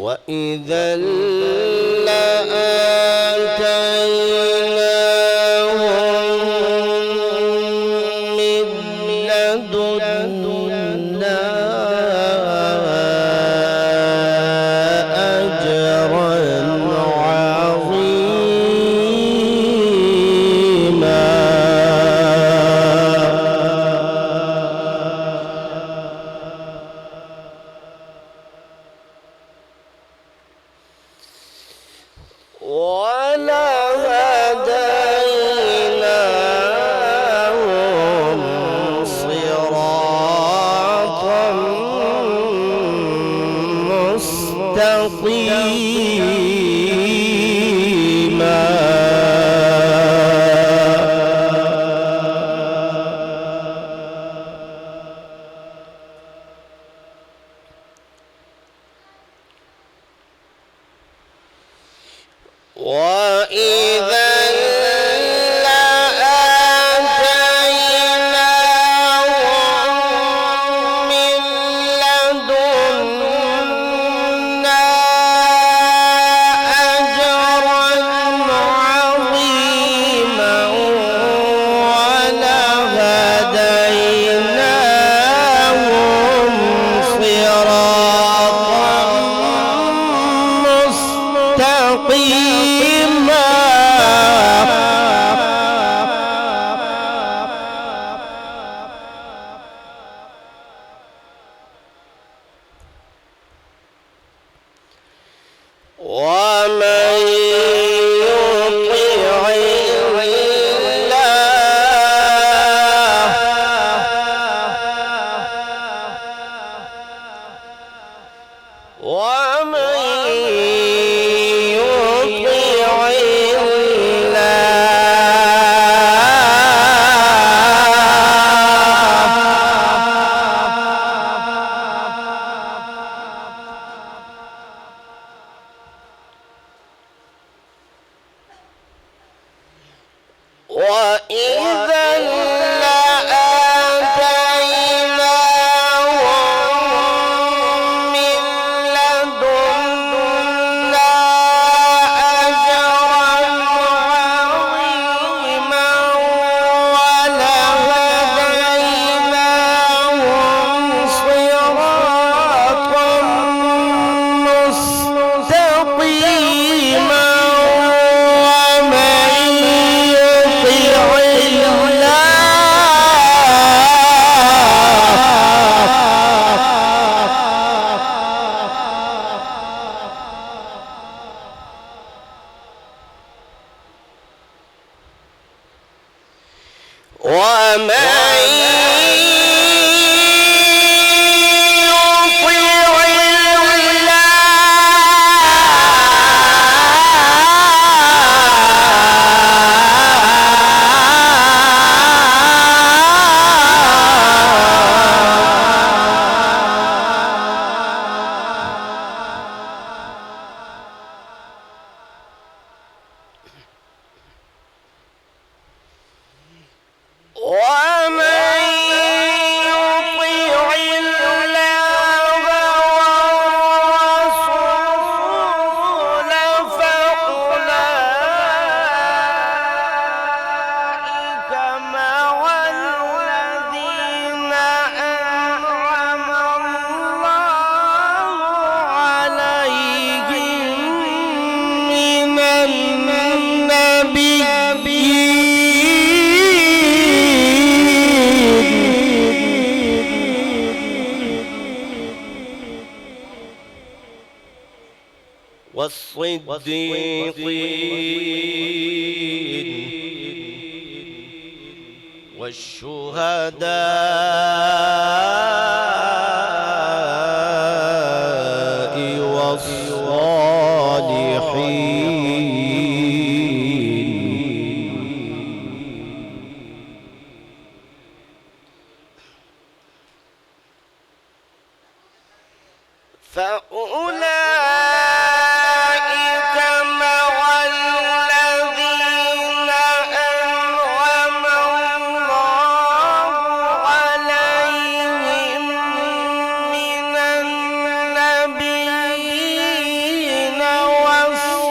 وإذا لآتيناهم من لدنا أجرا عظيما ولهديناهم صراطا مستقيما وإذا لآتيناهم من لدنا أجرا عظيما ولهديناهم صراطا مستقيما ومن يطع الله ومن يطع وإذا لآتيناهم من لدنا أجرا عظيما ولهديناهم صراطا مستقيما ومن يطع والصديقين والشهداء فأولئك مع الذين أنعم الله عليهم من النبيين والصديقين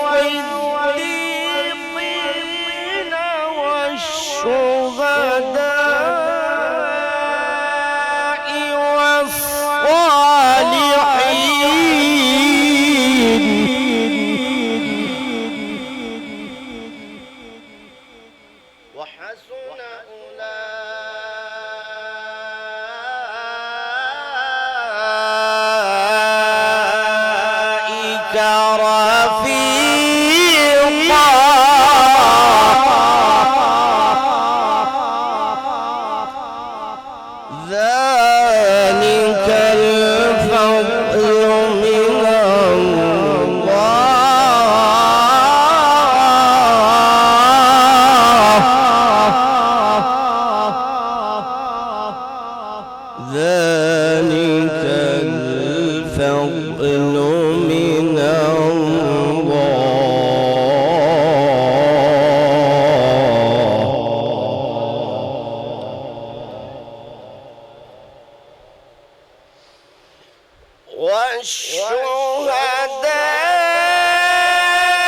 والشهداء وحسن أولئك رفيقا ذلك الفضل من ذلك الفضل من الله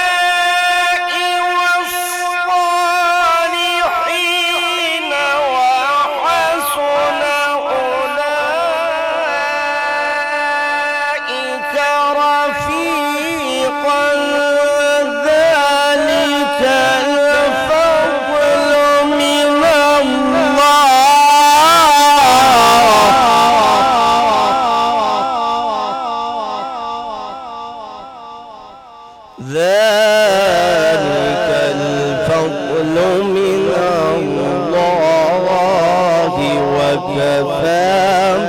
والشهداء والصالحين وحسن أولئك رفيقا ذلك الفضل من الله ذلك الفضل من الله وكفى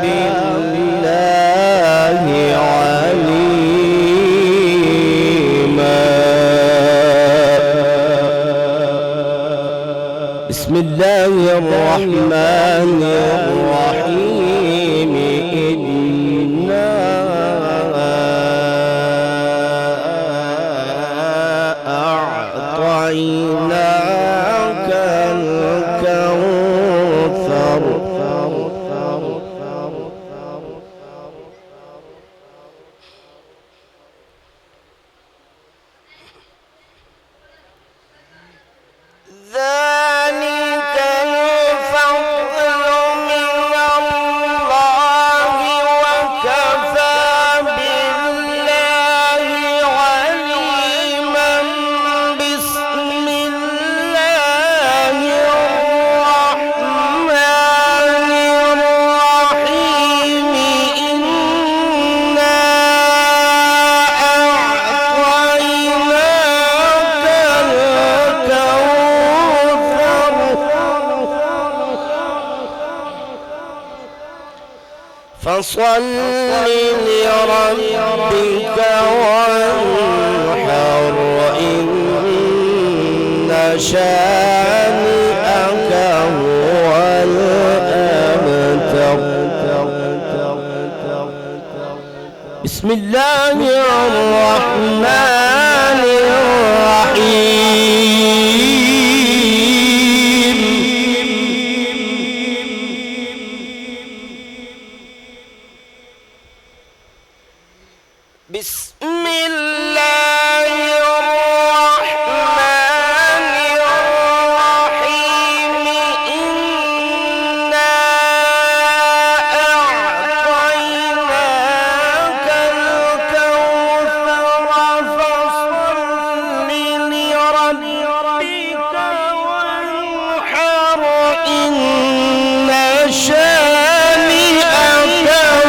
بالله عليما. بسم الله الرحمن الرحيم. إنا أعطيناك الكوثر ذلك الفضل من الله وكفى بالله عليما. بسم الله الرحمن الرحيم. إنا أعطيناك الكوثر فصل لربك وانحر إن شانئك هو الأبتر. بسم الله الرحمن الرحيم. بسم الله الرحمن الرحيم. إنا أعطيناك الكوثر فصل لربك وانحر إن شانئك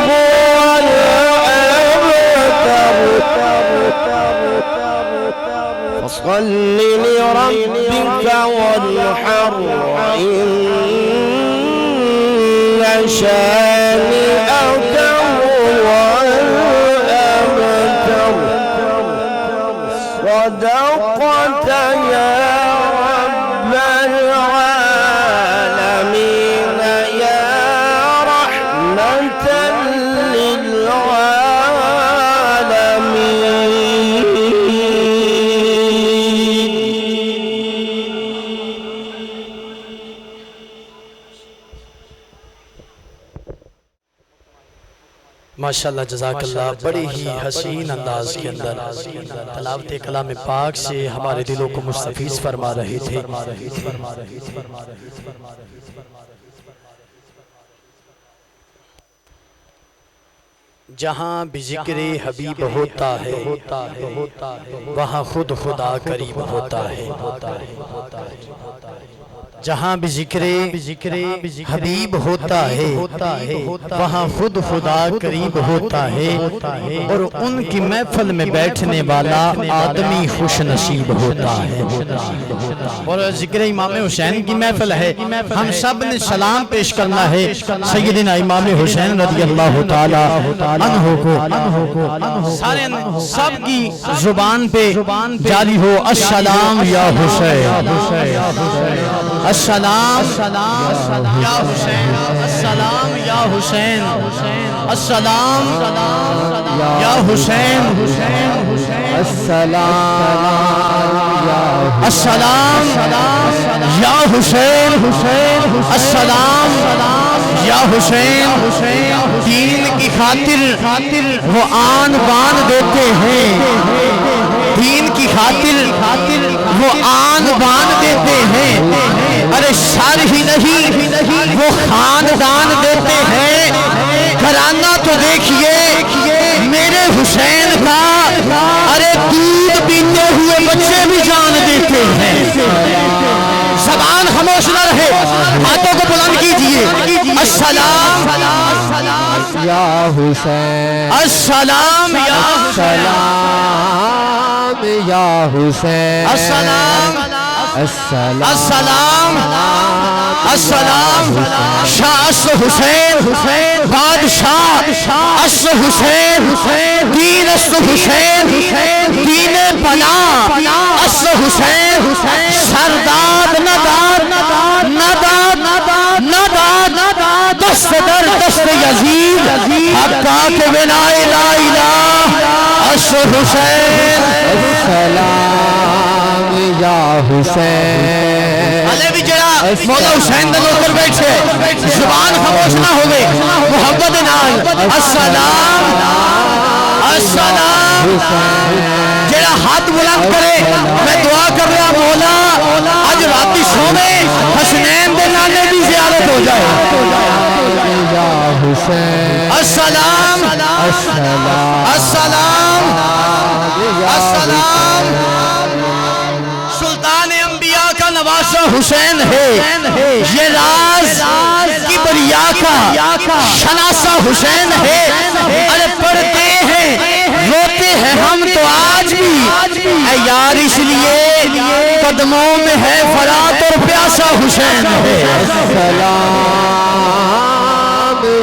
هو الأبتر. فصل لربك وانحر إن شانئك هو الأبتر صدقت يا رب العالمين يا رحمة ماشاءاللہ جزاک اللہ، بڑی ہی حسین انداز کے اندر تلاوت کلام پاک سے ہمارے دلوں کو مستفیض فرما رہے تھے۔ جہاں بھی ذکر حبیب ہوتا ہے وہاں خود خدا قریب ہوتا ہے۔ جہاں بھی ذکر حبیب ہوتا ہے وہاں خود خدا قریب ہوتا ہے، اور ان کی محفل میں بیٹھنے والا آدمی خوش نصیب ہوتا ہے۔ اور ذکر امام حسین کی محفل ہے، ہم سب نے سلام پیش کرنا ہے سیدنا امام حسین رضی اللہ تعالی عنہ کو۔ سارے سب کی زبان پہ جاری ہو السلام یا حسین، السلام یا حسین، السلام یا حسین، السلام یا حسین، السلام یا حسین، السلام یا حسین۔ دین کی خاطر وہ آن بان دیتے ہیں، دین کی خاطر وہ آن بان دیتے ہیں، ارے سر ہی نہیں وہ خاندان دیتے ہیں۔ گھرانہ تو دیکھیے میرے حسین کا، ارے دودھ پیتے ہوئے بچے بھی جان دیتے ہیں۔ زبان خاموش نہ رہے، ہاتھوں کو بلند کیجئے، السلام یا حسین، السلام یا حسین، یا حسین، السلام السلام السلام، شاہ اصل حسین، بادشاہ اصل حسین، دین اصل حسین، دین پناہ اصل حسین، سرداد نداد نداد نداد دست در دست یزید، حقا کے بنا لا الہ اصل حسین، السلام یا حسین۔ علی بھی جڑا مولا حسین دل اوپر بیٹھے، زبان خاموش نہ ہوئے، محبت نال السلام السلام۔ جڑا ہاتھ بلند کرے میں دعا کر رہا مولا آج راتی سونے حسنین دے نانے بھی زیارت ہو جائے۔ یا حسین، السلام السلام السلام۔ سلطان انبیاء کا نواسہ حسین ہے، یہ راز کی بریا کا شناسہ حسین ہے۔ ارے پڑھتے ہیں روتے ہیں ہم تو آج بھی، اے یار اس لیے قدموں میں ہے فرات اور پیاسا حسین ہے۔ السلام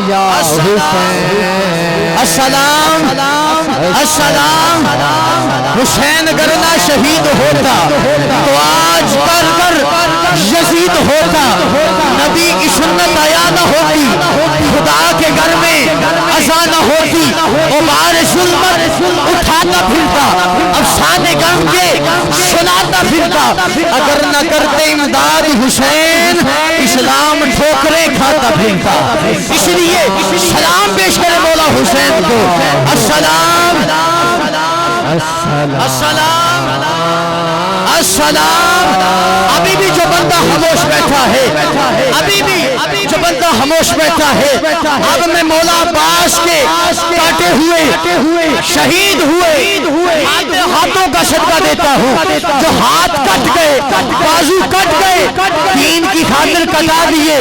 یا حسین، السلام السلام۔ حسین گرنا شہید ہوتا تو آج کر یزید ہوتا، نبی کی سنت آیا نہ ہوتی، خدا کے گھر میں ازاں نہ ہوتی، غبار ظلمت اٹھاتا پھرتا، افسانے غم کے سناتا پھرتا، اگر نہ کرتے امداد حسین اسلام ٹھوکریں کھاتا پھرتا۔ اس لیے سلام پیش کرے مولا حسین کو، السلام السلام السلام۔ ابھی بھی جو بندہ خاموش بیٹھا ہے، ابھی بھی جو بندہ خاموش بیٹھا ہے، اب میں مولا عباس کے کاٹے ہوئے شہید ہوئے ہاتھوں کا صدقہ دیتا ہوں، جو ہاتھ کٹ گئے، بازو کٹ گئے، دین کی خاطر کٹا دیے،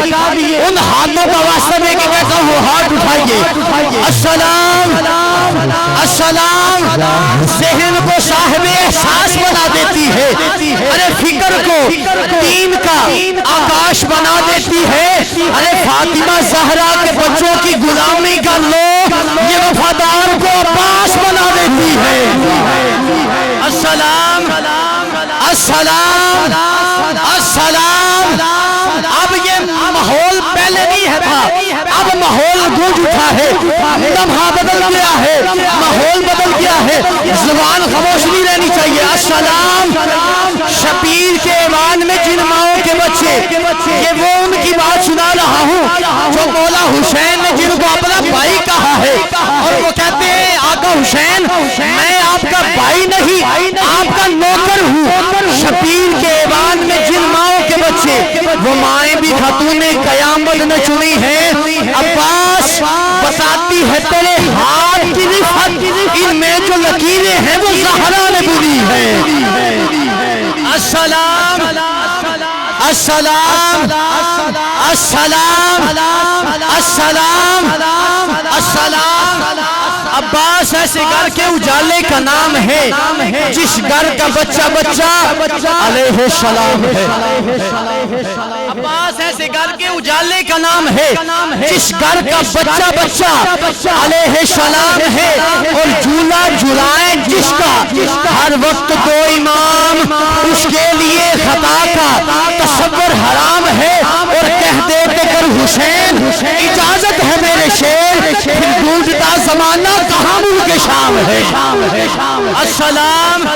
ان ہاتھوں کا واسطہ دے کے کہتا ہوں ہاتھ اٹھائیے۔ السلام السلام۔ ذہن کو صاف صاحب احساس بنا دیتی ہے، ارے فکر کو دین کا آکاش بنا دیتی ہے، ارے فاطمہ زہرا کے بچوں کی غلامی کا لوگ یہ وفادار کو عباس بنا دیتی ہے۔ السلام السلام السلام۔ اب یہ ماحول پہلے نہیں ہے تھا، اب ماحول گونج اٹھا ہے، لمحہ بدل گیا ہے، ماحول بدل گیا ہے، زبان خاموش نہیں رہنی چاہیے۔ السلام۔ شبیر کے ایوان میں جن ماؤں کے بچے، یہ وہ ان کی بات سنا رہا ہوں جو مولا حسین نے جن کو اپنا بھائی کہا ہے، اور وہ کہتے ہیں آقا حسین میں آپ کا بھائی نہیں آپ کا نوکر ہوں۔ شبیر کے ایوان میں جن ماؤں کے بچے، وہ مائیں بھی خاتون قیامت نے چنی ہے، عباس بتاتی ہے تیرے ہاتھ کی رفت، ان میں جو لکیریں ہیں وہ زہرا نے بنی ہے۔ السلام السلام السلام السلام السلام۔ عباس ایسے گھر کے اجالے کا نام ہے جس گھر کا بچہ بچہ علیہ السلام ہے۔ عباس ایسے گھر کے اجالے کا نام ہے جس گھر کا بچہ بچہ علیہ السلام ہے، اور جھولا جھلائیں جس کا ہر وقت دو امام، اس کے لیے خطا کا تصور حرام ہے، اور کہہ دیتے کر حسین اجازت ہے میرے شیر، پھر گونجتا زمانہ کہاں ملک شام ہے۔ السلام۔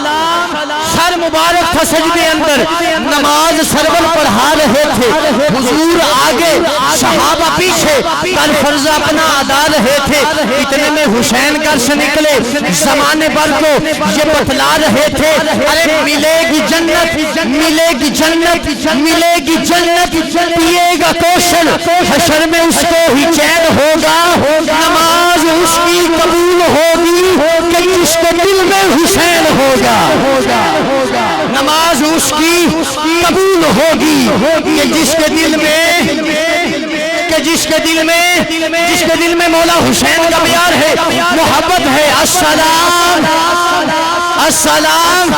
سر مبارک تھا سجدے اندر، نماز سرور پڑھا رہے تھے، حضور آگے صحابہ پیچھے، کل فرض اپنا ادا رہے تھے، اتنے میں حسین گھر سے نکلے، زمانے بھر کو یہ بتلا رہے تھے ارے ملے گی جنت ملے گی جنت ملے گی جنت، پیے گا کوثر حشر میں اس کو ہی چین ہوگا، نماز اس کی قبول ہوگی کہ جس کے دل میں حسین ہوگا، نماز اس کی قبول ہوگی کہ جس کے دل میں مولا حسین کا پیار ہے، محبت ہے۔ السلام السلام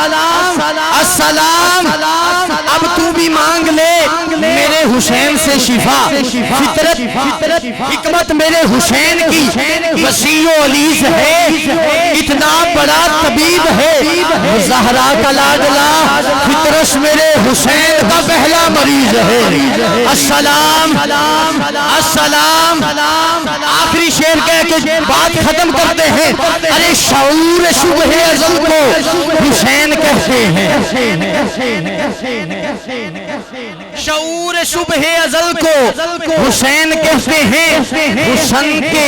السلام۔ اب تو بھی مانگ لے میرے حسین سے شفا، فطرت حکمت میرے حسین کی وسیع و علیز ہے، اتنا بڑا طبیب ہے زہرا کا لاڈلا، فطرت میرے حسین کا پہلا مریض ہے۔ السلام السلام۔ آخری شعر کہہ کے بات ختم کرتے ہیں، ارے شعور صبح ازل کو حسین کہتے ہیں، شعور صبح ازل کو حسین کہتے ہیں، حسن کے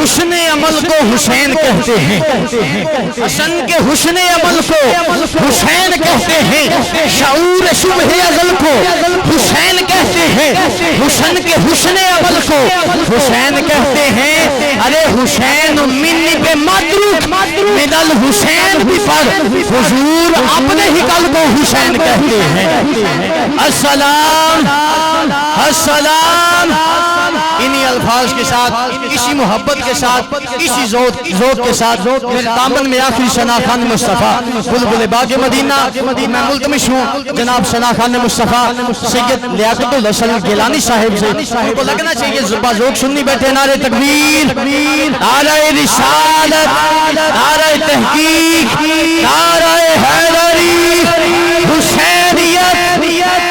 حسن عمل کو حسین کہتے ہیں، حسن کے حسن عمل کو حسین کہتے ہیں، شعور صبح ازل کو حسین کہتے ہیں، حسن کے حسن عمل کو حسین کہتے ہیں۔ ارے حسین من پہ مدروک من الحسین بھی پر حضور اپنے ہی کل کو حسین کہتے ہیں۔ السلام السلام۔ انہی الفاظ کے ساتھ، اسی محبت کے ساتھ، اسی ذوق کے ساتھ میرے دامن میں آخری ثنا خان مصطفیٰ بلبل باغ مدینہ، میں ملتمس ہوں جناب ثنا خان مصطفیٰ سید لیاقت الحسن گیلانی صاحب سے، ان کو لگنا چاہیے زبا ذوق سننی بیٹھے، نعرہ تکبیر، نعرہ رسالت، نعرہ تحقیق، نعرہ حیدری، حسینیت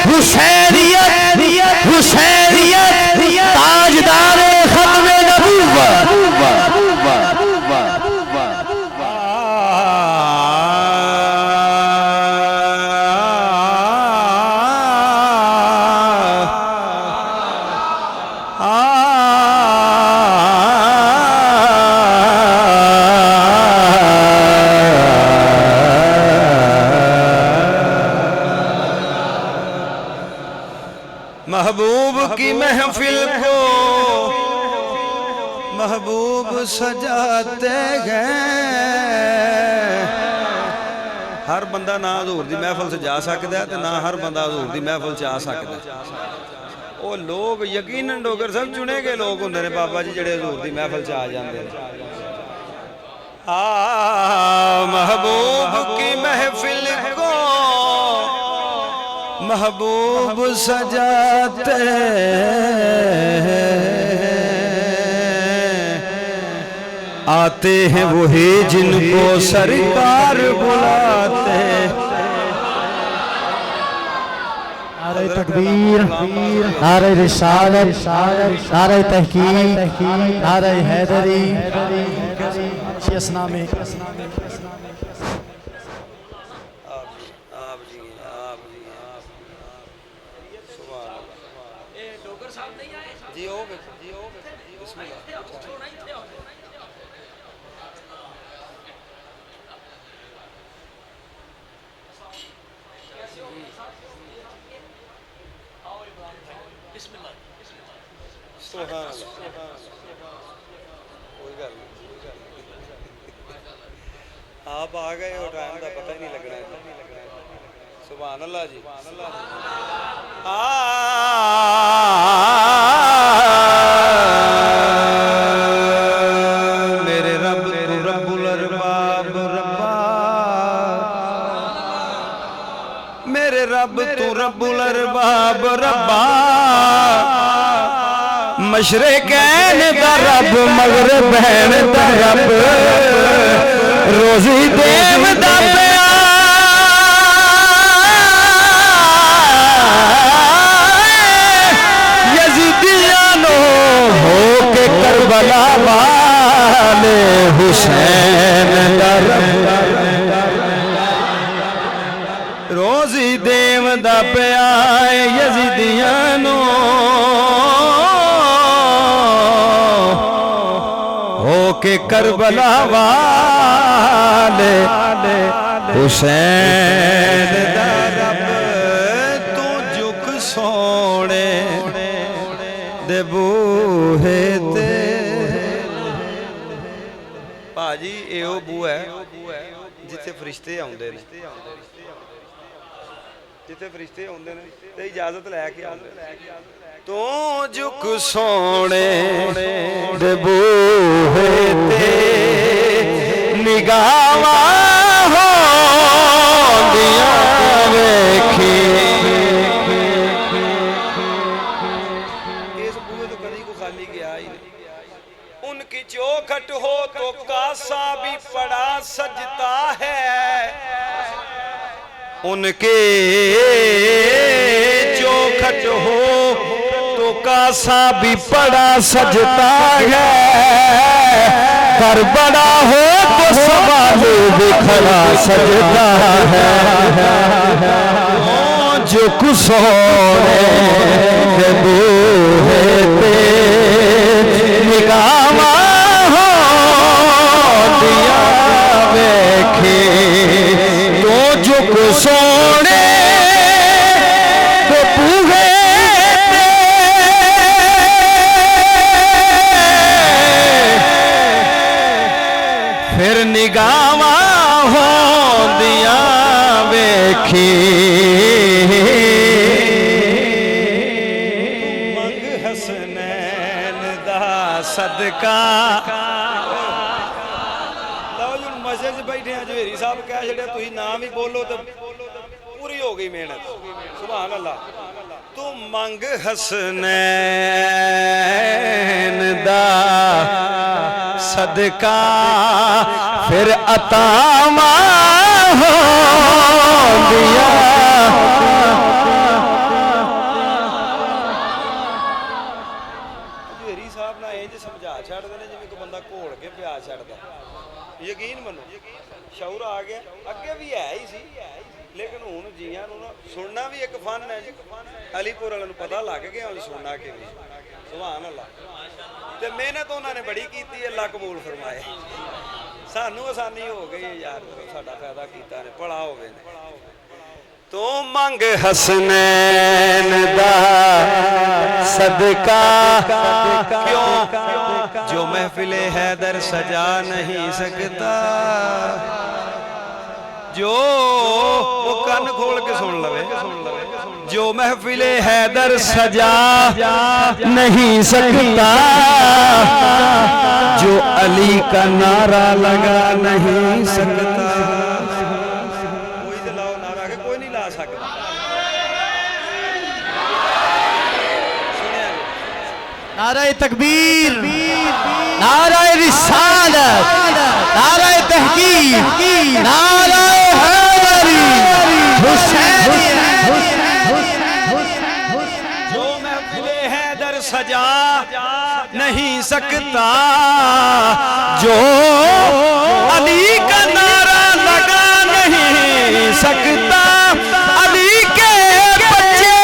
حسینیت حسینیت، تاجدار ختم نبوت۔ محبوب کی محفل کو محبوب سجاتے گئے۔ ہر بندہ نہ حضور دی محفل سے جا سکتا ہے نہ ہر بندہ حضور دی محفل سے آ سکتا ہے۔ وہ لوگ یقیناً ڈوگر سب چنے گئے لوگ ہوندے نے بابا جی جڑے حضور دی محفل سے آ جاندے۔ محبوب کی محبوب سجاتے آتے ہیں وہی جن کو سرکار بلاتے ہیں۔ نعرہ تکبیر، نعرہ رسالت، نعرہ تحقیق، نعرہ حیدری، اسی اسنا میں آپ آ گئے اور ٹائم کا پتہ ہی نہیں لگنا ہے۔ سبحان اللہ جی۔ میرے رب تو رب الارباب ربا، میرے رب تو رب الارباب ربا، مشرقین دا رب مغربین دا رب، روزی دیم دا پیا یزیدیانو ہو کے کربلا والے حسین دا رب، روزی دیم دا پیا یزیدیانو کہ کربلا والے حسین دا رب، تو جھک سونے دے بوہے تے۔ بھاجی ایو بو ہے جتھے فرشتے آندے نے، جتھے فرشتے آندے نے تے اجازت لے کے آندے نے۔ تو جھک سونے دے بوہے تے نگاہاں ہوندیاں ویکھی، اس بوہے تو کدی کو خالی گیا ہی نہیں۔ ان کی چوکھٹ ہو تو کاسا بھی پڑا سجتا ہے، ان کے چوکھٹ ہو تو کاسا بھی پڑا سجتا ہے، کر بڑا ہو تو سوال بھی کھڑا سجتا ہے، جو کسونے کے بوہے تے نگاہاں ہوندیاں ویکھی، تو جو کسونے کے بوہے پھر نگاہاں ہوندیاں ویکھی، منگ حسنین دا صدقہ۔ لو جو مسجد سے بیٹھے ہیں جوہری صاحب کہہ چھڑے تو ہی نام ہی بولو تو پوری ہو گئی محنت۔ سبحان اللہ۔ تو منگ حسنین دا صدقہ، پھر عطاواں ہوندیاں۔ جوہری صاحب نہ انج سمجھا چھڑ دے جویں کوئی بندہ گھول کے پیا چھڑدا، یقین منو شعور آ گیا۔ اگے بھی ہے ہی سی لیکن ہن جیاں نوں سننا بھی ایک فن ہے جی۔ علی پور والوں نوں پتہ لگ گیا ہن سننا کہ سبحان اللہ۔ تے محنت انہوں نے بڑی کیتی، اللہ قبول فرمائے۔ سانوں آسانی ہو گئی یار، ساڈا فائدہ کیتا نے، پڑھا ہوئے نے۔ تو منگ حسنین دا صدقہ، کیوں جو محفل حیدر سجا نہیں سکتا، جو وہ کن کھول کے سن لوے، جو محفل حیدر سجا نہیں سکتا، جو علی کا نعرہ لگا نہیں سکتا۔ کوئی دلاؤ نعرہ کہ کوئی نہیں لا سکتا۔ نعرہ تکبیر، نعرہ رسالت، نعرہ تحقیق، نعرہ حیدری حسینی جو محفل حیدر سجا نہیں سکتا، جو علی کا نعرہ لگا نہیں سکتا، علی کے بچے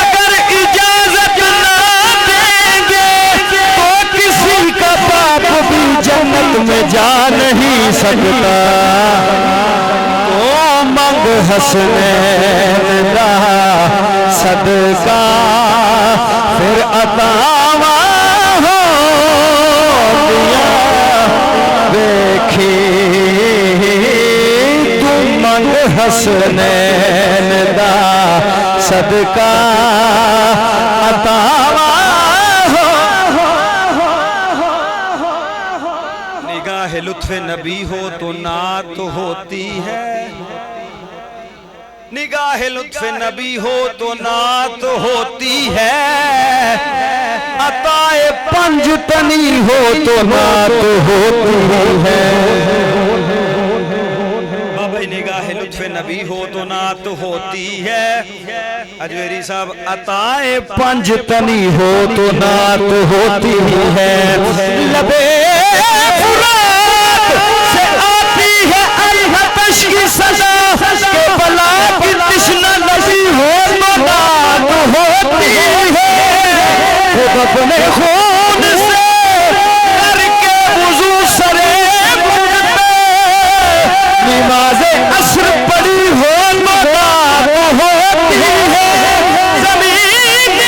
اگر اجازت نہ دیں گے تو کسی کا باپ بھی جنت میں جا نہیں سکتا۔ تو منگ حسنین دا صدقہ پھر عطا ہو دیا دیکھی، تو منگ حسنین دا صدقہ عطا ہو۔ نگاہ لطف نبی ہو تو نعت ہوتی ہے، نگاہ لطف نبی ہو تو نعت ہوتی ہے، عطائے پنج تنی ہو تو نعت ہوتی ہے۔ بابا نگاہ لطف نبی ہو تو نعت ہوتی ہے، اجویری صاحب عطائے پنج تنی ہو تو نعت ہوتی ہے، لبے فرات سے آتی ہے الحتش کی صدا، کہ بلا کی تشنہ نبی ہو تو نعت ہوتی ہے، خود اپنے خون سے کر کے وضو سرے خود پہ نماز عصر پڑی ہو تو نعت ہوتی ہے، زمین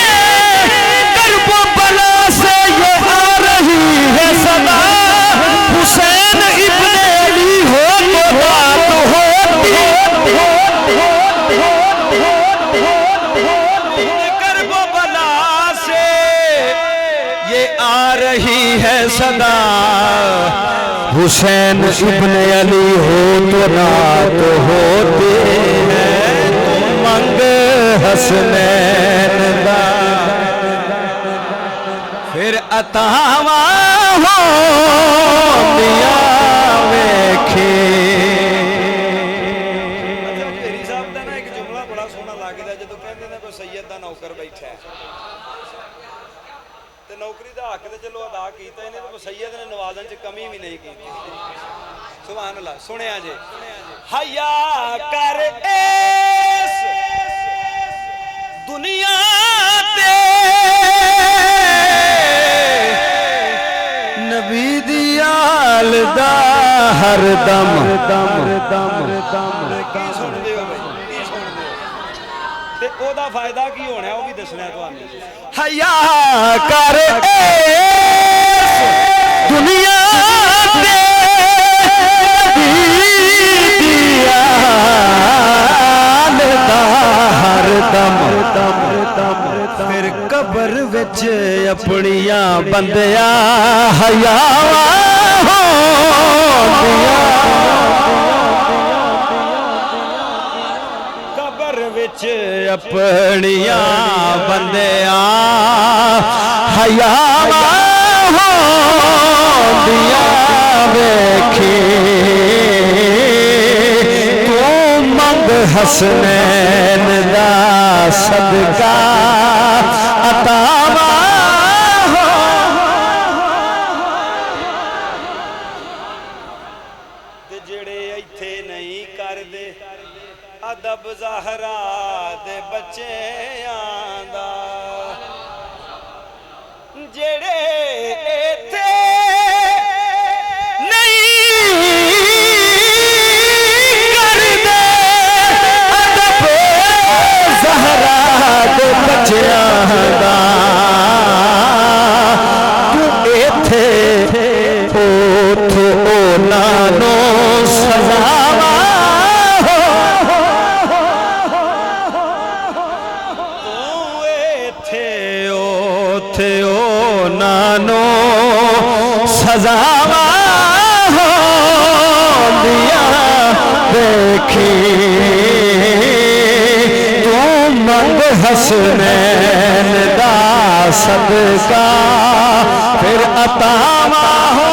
کرب و بلا سے یہ آ رہی ہے صدا، حسین ابن علی ہو تو نعت ہوتی ہے، کرب و بلا سے یہ آ رہی ہے صدا، حسین ابن علی ہو تو نعت ہوتی ہے، تم منگ حسنین دا پھر عطا ہو دیا ویکھی۔ میری صاحب دا نا ایک جملہ بڑا سونا لگدا، جدوں کہندے نے کوئی سید دا نوکر بیٹھا ہے تے نوکری دا حق تے چلو ادا کیتا ہی نہیں، تے سید نے نوازن چ کمی بھی نہیں کی۔ سبحان اللہ، سنیا جی، حیا کر اس دنیا تے نبی دی آل دا ہر دم کی سن دیو بھائی، کی سن دیو تے او دا فائدہ کی ہونا ہے وہ بھی دسنا ہے تھانوں۔ حیا کر اس دنیا تے نبی دی آل دا ہر دم، پھر قبر وچ اپنیاں بندیاں حیا قبر وچ اپنیاں بندیاں حیا ہوندیاں ویکھی، تو منگ حسنین دا صدقہ عطا ہو۔ تے جڑے ایتھے نہیں کردے ادب زہرا دے بچیاں دا، جڑے ایتھے سزاوا ہو دیا دیکھی، تو منگ حسنین دا صدقہ پھر عطا ہو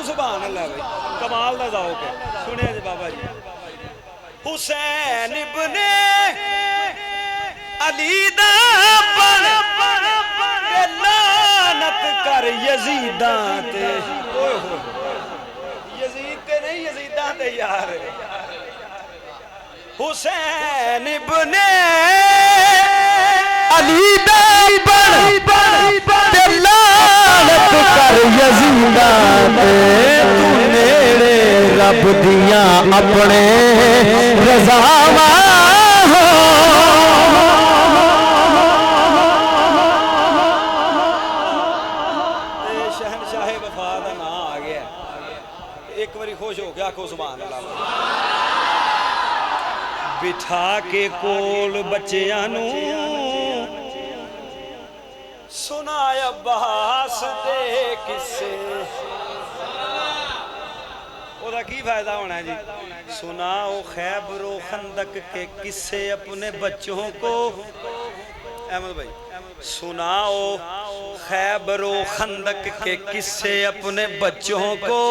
سبحان اللہ بھائی کمال دا ذوق ہے سنیا جی بابا جی حسین ابن علی دا بن تے لعنت کر یزیداں تے اوئے ہوئے یزید تے نہیں یزیداں تے یار حسین ابن علی دا بن تے لعنت کر یزیداں تے تو نیڑے رب دیاں اپنے رضاواں شہنشاہ وفا دا نام آ گیا ایک باری خوش ہو کے آکھو سبحان اللہ بٹھا کے کول بچیاں نو سنایا عباس دے کسے او دا کی فائدہ ہونا ہے جی سناؤ خیبر و خندق کے قصے اپنے بچوں کو احمد بھائی سناؤ خیبر و خندق کے قصے اپنے بچوں کو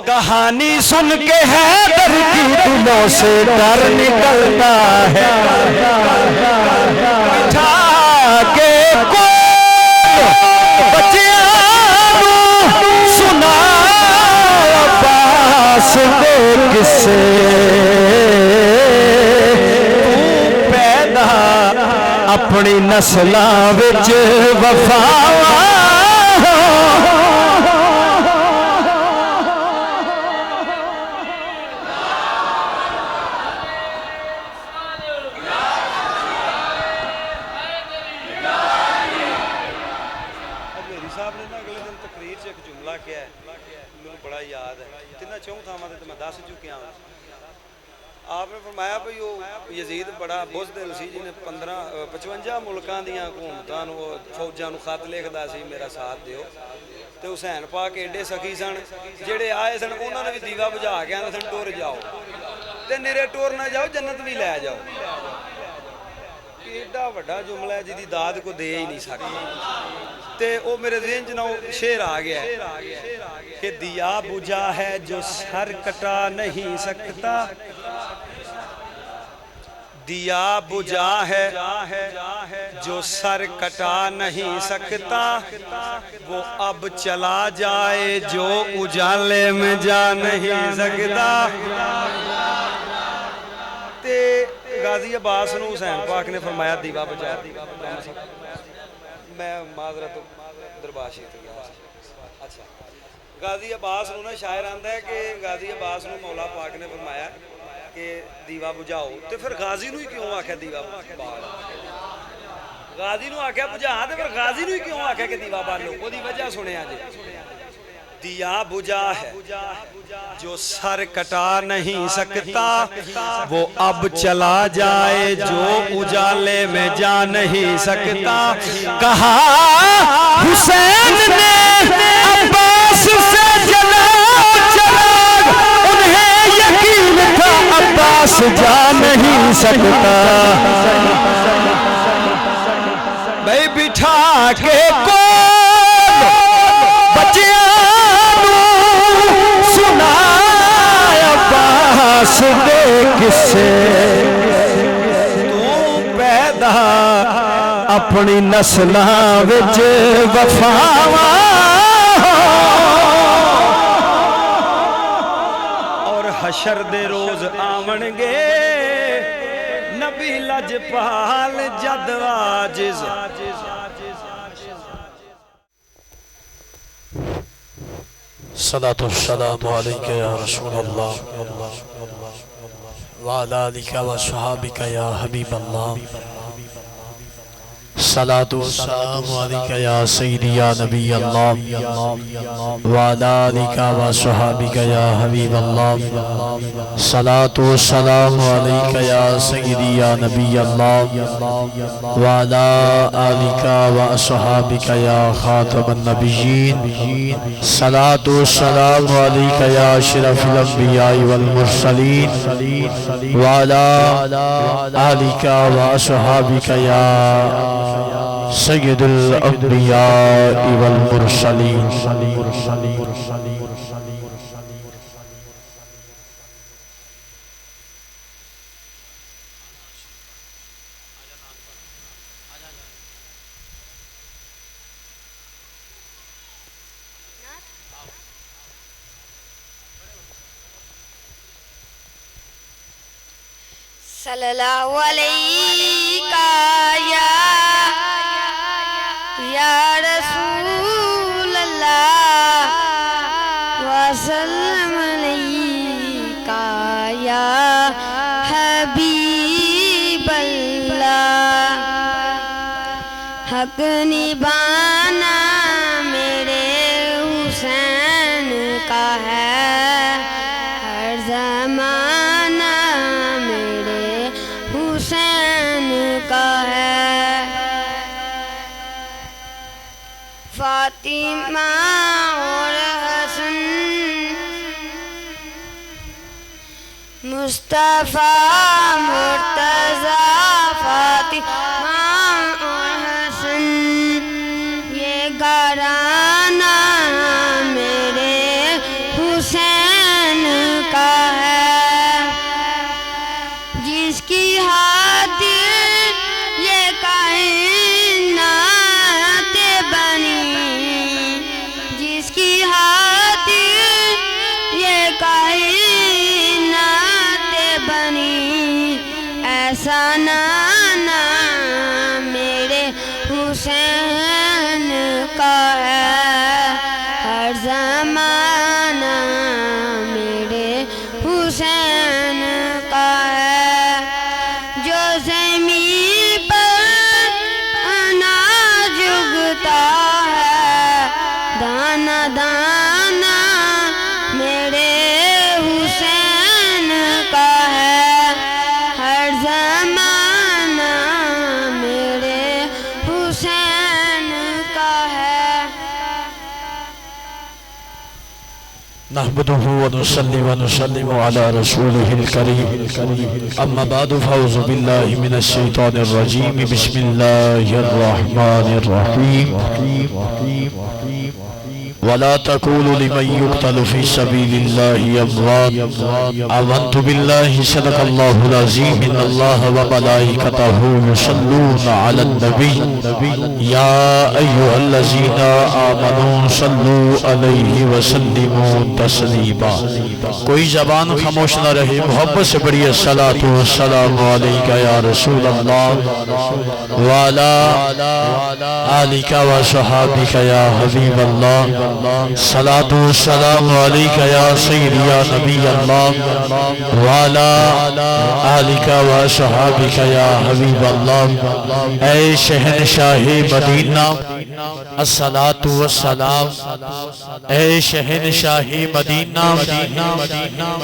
کہانی سن کے حیدر کی دلوں سے ڈر نکلتا ہے بٹھا کے بچیاں سنا عباس دے قصے پیدا اپنی نسلاں وچ وفا آپ نے فرمایا بھئی یزید بڑا بزدل سی جی نے 55 ملکان دیاں حکومتاں فوجاں نو خط لکھدا سی میرا ساتھ دیو تے حسین پاک ایڈے سخی سن جڑے آئے سن انہاں نے بھی دیوا بجھا کے آندے سن ٹور جاؤ تے نیرے ٹور نہ جاؤ جنت بھی لے جاؤ ایڈا بڑا جملہ ہے جدی داد کو دے ہی نہیں سکتا تے او میرے ذہن چ نہ شعر آ گیا ہے کہ دیا بجھا ہے جو سر کٹا نہیں سکتا دیا بجھا ہے جو سر کٹا نہیں سکتا وہ اب چلا جائے جو اجالے میں جا نہیں سکتا تے غازی عباس نو حسین پاک نے فرمایا دیوا بجھا میں معذرت درباشی تھا اچھا غازی عباس نو نا شاعر آندہ ہے کہ غازی عباس نو مولا پاک نے فرمایا کہ دیوا بجھاؤ تو پھر غازی نو ہی کیوں آکھا دیوا بجھاؤ غازی نو آکھا بجھا تو پھر غازی نو ہی کیوں آکھا کہ دیوا بجھاؤ وہ دی وجہ سنے آجے دیا بجھا ہے جو سر کٹا نہیں سکتا وہ اب چلا جائے جو اجالے میں جا نہیں سکتا کہا حسین نے عباس سے جلا چراغ انہیں یقین تھا عباس جا نہیں سکتا بھئی بٹھا کے کون بچیاں سنا عباس دے قصے تو پیدا اپنی نسلاں وچ وفاواں اور حشر دے روز آون گے نبی لجپال جد عاجز صلاة والسلام علیکہ یا رسول اللہ وعلی آلکہ و صحابکہ یا حبیب اللہ صلاة والسلام عليك يا سيدي يا نبي الله وعلى آلك وصحابك يا حبيب الله صلاة والسلام عليك يا سيدي يا نبي الله وعلى آلك وصحابك يا خاتم النبيين صلاة والسلام عليك يا أشرف الأنبياء والمرسلين وعلى آلك وصحابك يا سید الانبیاء والمرسلین صلی اللہ علیہ یا رسول اللہ وسلم علیکہ یا حبیب اللہ حق نبھانا میرے حسین کا ہے ہر زمانہ میرے حسین کا ہے فاطمہ اور حسن مصطفیٰ مرتضیٰ فاطمہ اور حسن یہ گھرانہ میرے حسین کا ہے جس کی خاطر یہ کائنات بنی جس کی خاطر یہ کائنات بنی ایسا نانا میرے حسین کا ہے ہر زمانہ میرے حسین کا ہے جو زمین پر اناج اگتا ہے دانا دانا میرے حسین کا ہے ہر زمانہ میرے حسین کا ہے نحمده ونصلي ونسلم على رسوله الكريم أما بعد فأعوذ بالله من الشيطان الرجيم بسم الله الرحمن الرحيم ولا تقولوا لمن يقتل في سبيل الله أموات آمنت بالله صدق الله العظيم إن الله وملائكته يصلون على النبي يا أيها الذين آمنوا صلوا عليه وسلموا تسلیما کوئی زبان خاموش نہ رہے محبت سے بڑی الصلاۃ والسلام علیک یا رسول اللہ وعلی آلک وصحابک یا حبیب اللہ صلاۃ والسلام علیک یا سیدی یا نبی اللہ وعلی آلک وصحابک یا حبیب اللہ اے شہنشاہ مدینہ الصلاۃ والسلام اے شہنشاہ مدینہ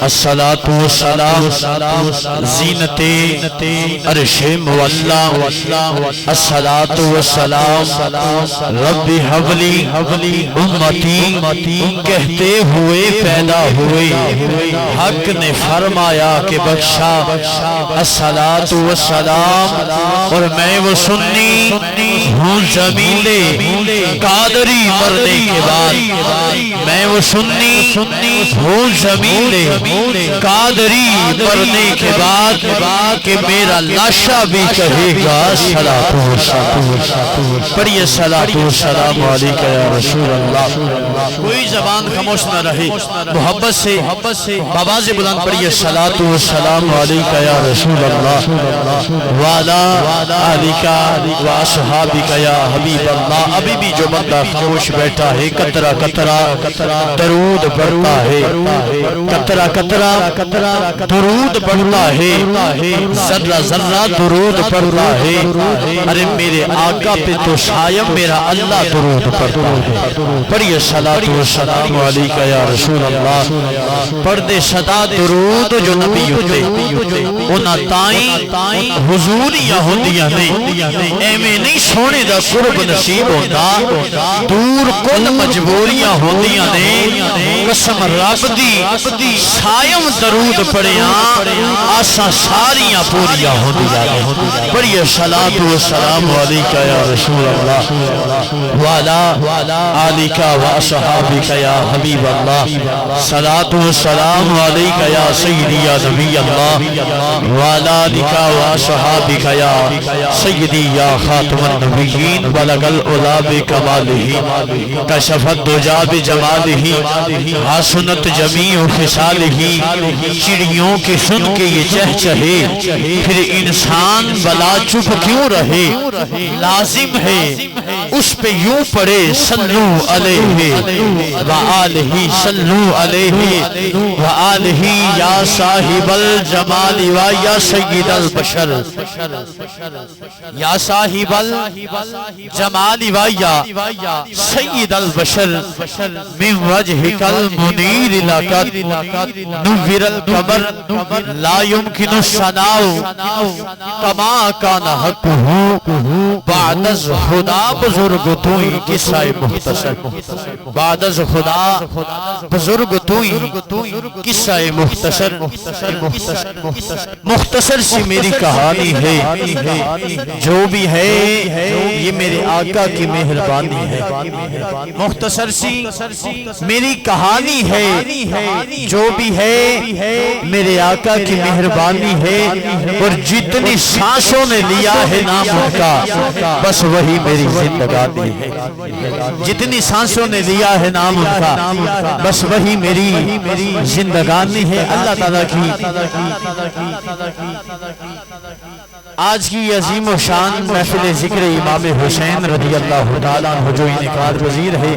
الصلاۃ والسلام زینت عرش مولا الصلاۃ والسلام رب حبلی امتی کہتے ہوئے پیدا ہوئے حق نے فرمایا کہ بخشا الصلاۃ والسلام اور میں وہ سنی ہوں جمیلے قادری مرنے کے بعد میں وہ سنی ہوں جمیلے قادری مرنے کے بعد کہ میرا لاشا بھی کہے گا صلاۃ والسلام پڑھیے صلاۃ والسلام علیکہ یا رسول اللہ کوئی زبان خاموش نہ رہے، محبت سے بآواز بلند پڑھیے الصلاۃ والسلام علیک یا رسول اللہ وعلی آلک واصحابک یا حبیب اللہ۔ ابھی بھی جو بندہ خاموش بیٹھا ہے قطرہ قطرہ درود پڑھتا ہے، قطرہ قطرہ درود پڑھتا ہے، ذرہ ذرہ درود پڑھتا ہے۔ ارے میرے آقا پہ تو شایم میرا اللہ درود پڑھتا ہے۔ پڑھیے الصلاۃ والسلام علیک یا رسول اللہ۔ پڑھ دے صدا درود جو نبی ہوتے انہاں تائیں حضوریاں ہوندیاں نہیں، ایویں نہیں سونے دا قرب نصیب ہوتا، دور کل مجبوریاں ہوندیاں نے۔ قسم رب دی شایم درود پڑھیاں آساں ساریاں پوریاں ہوندیاں نے۔ پڑھیے الصلاۃ والسلام علیک یا رسول اللہ وعلی آلک واصحابک یا حبیب اللہ۔ صلاۃ والسلام علیک یا سیدی یا نبی اللہ وعلی آلک واصحابک یا سیدی یا خاتم النبیین۔ بلغ العلا بکمالہ کشف الدجی بجمالہ حسنت جمیع خصالہ۔ چڑیوں کے سن کے یہ چہچہے پھر انسان بلا چپ کیوں رہے، لازم ہے اس پہ یوں پڑے صلو علیہ وآلہ، صلو علیہ وآلہ یا صاحب الجمال و یا سید البشر، یا صاحب الجمال و یا سید البشر۔ من وجہک المنیر لقد نور القمر لا يمكن الثناء کما کان حقہ بعد از خدا بزرگ توئی قصہ مختصر، بعد از خدا بزرگ توئی قصہ مختصر۔ مختصر سی میری کہانی ہے، جو بھی ہے یہ میرے آقا کی مہربانی ہے۔ مختصر سی میری کہانی ہے، جو بھی ہے میرے آقا کی مہربانی ہے۔ اور جتنی سانسوں نے لیا ہے نام ان کا بس وہی میری زندگانی ہے، جتنی سانسوں نے لیا ہے نام ان کا بس وہی میری زندگانی ہے۔ اللہ تعالیٰ کی آج کی عظیم و شان محفل ذکر امام حسین رضی اللہ تعالیٰ عنہ جو انعقاد پذیر ہے،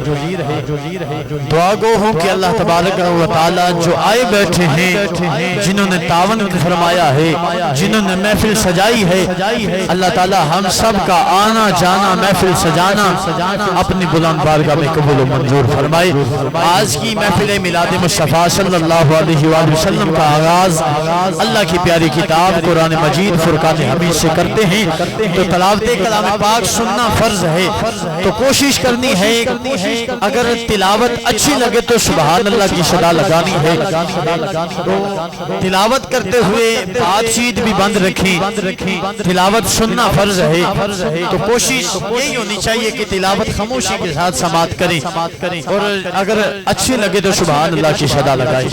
دعا گو ہوں کہ اللہ تبارک و تعالیٰ جو آئے بیٹھے ہیں، جنہوں نے تعاون فرمایا ہے، جنہوں نے محفل سجائی ہے، اللہ تعالیٰ ہم سب کا آنا جانا محفل سجانا اپنی بلند بارگاہ میں قبول و منظور فرمائے۔ آج کی محفل میلاد مصطفیٰ صلی اللہ علیہ وآلہ وسلم کا آغاز اللہ کی پیاری کتاب قرآن مجید فرقان حمید سے کرتے ہیں، تو تلاوت کلام پاک سننا فرض ہے، تو کوشش کرنی ہے اگر تلاوت اچھی لگے تو سبحان اللہ کی صدا لگانی ہے، تلاوت کرتے ہوئے بات چیت بھی بند رکھیں، تلاوت سننا فرض ہے، تو کوشش یہی ہونی چاہیے کہ تلاوت خاموشی کے ساتھ سماعت کریں، اور اگر اچھی لگے تو سبحان اللہ کی صدا لگائیں۔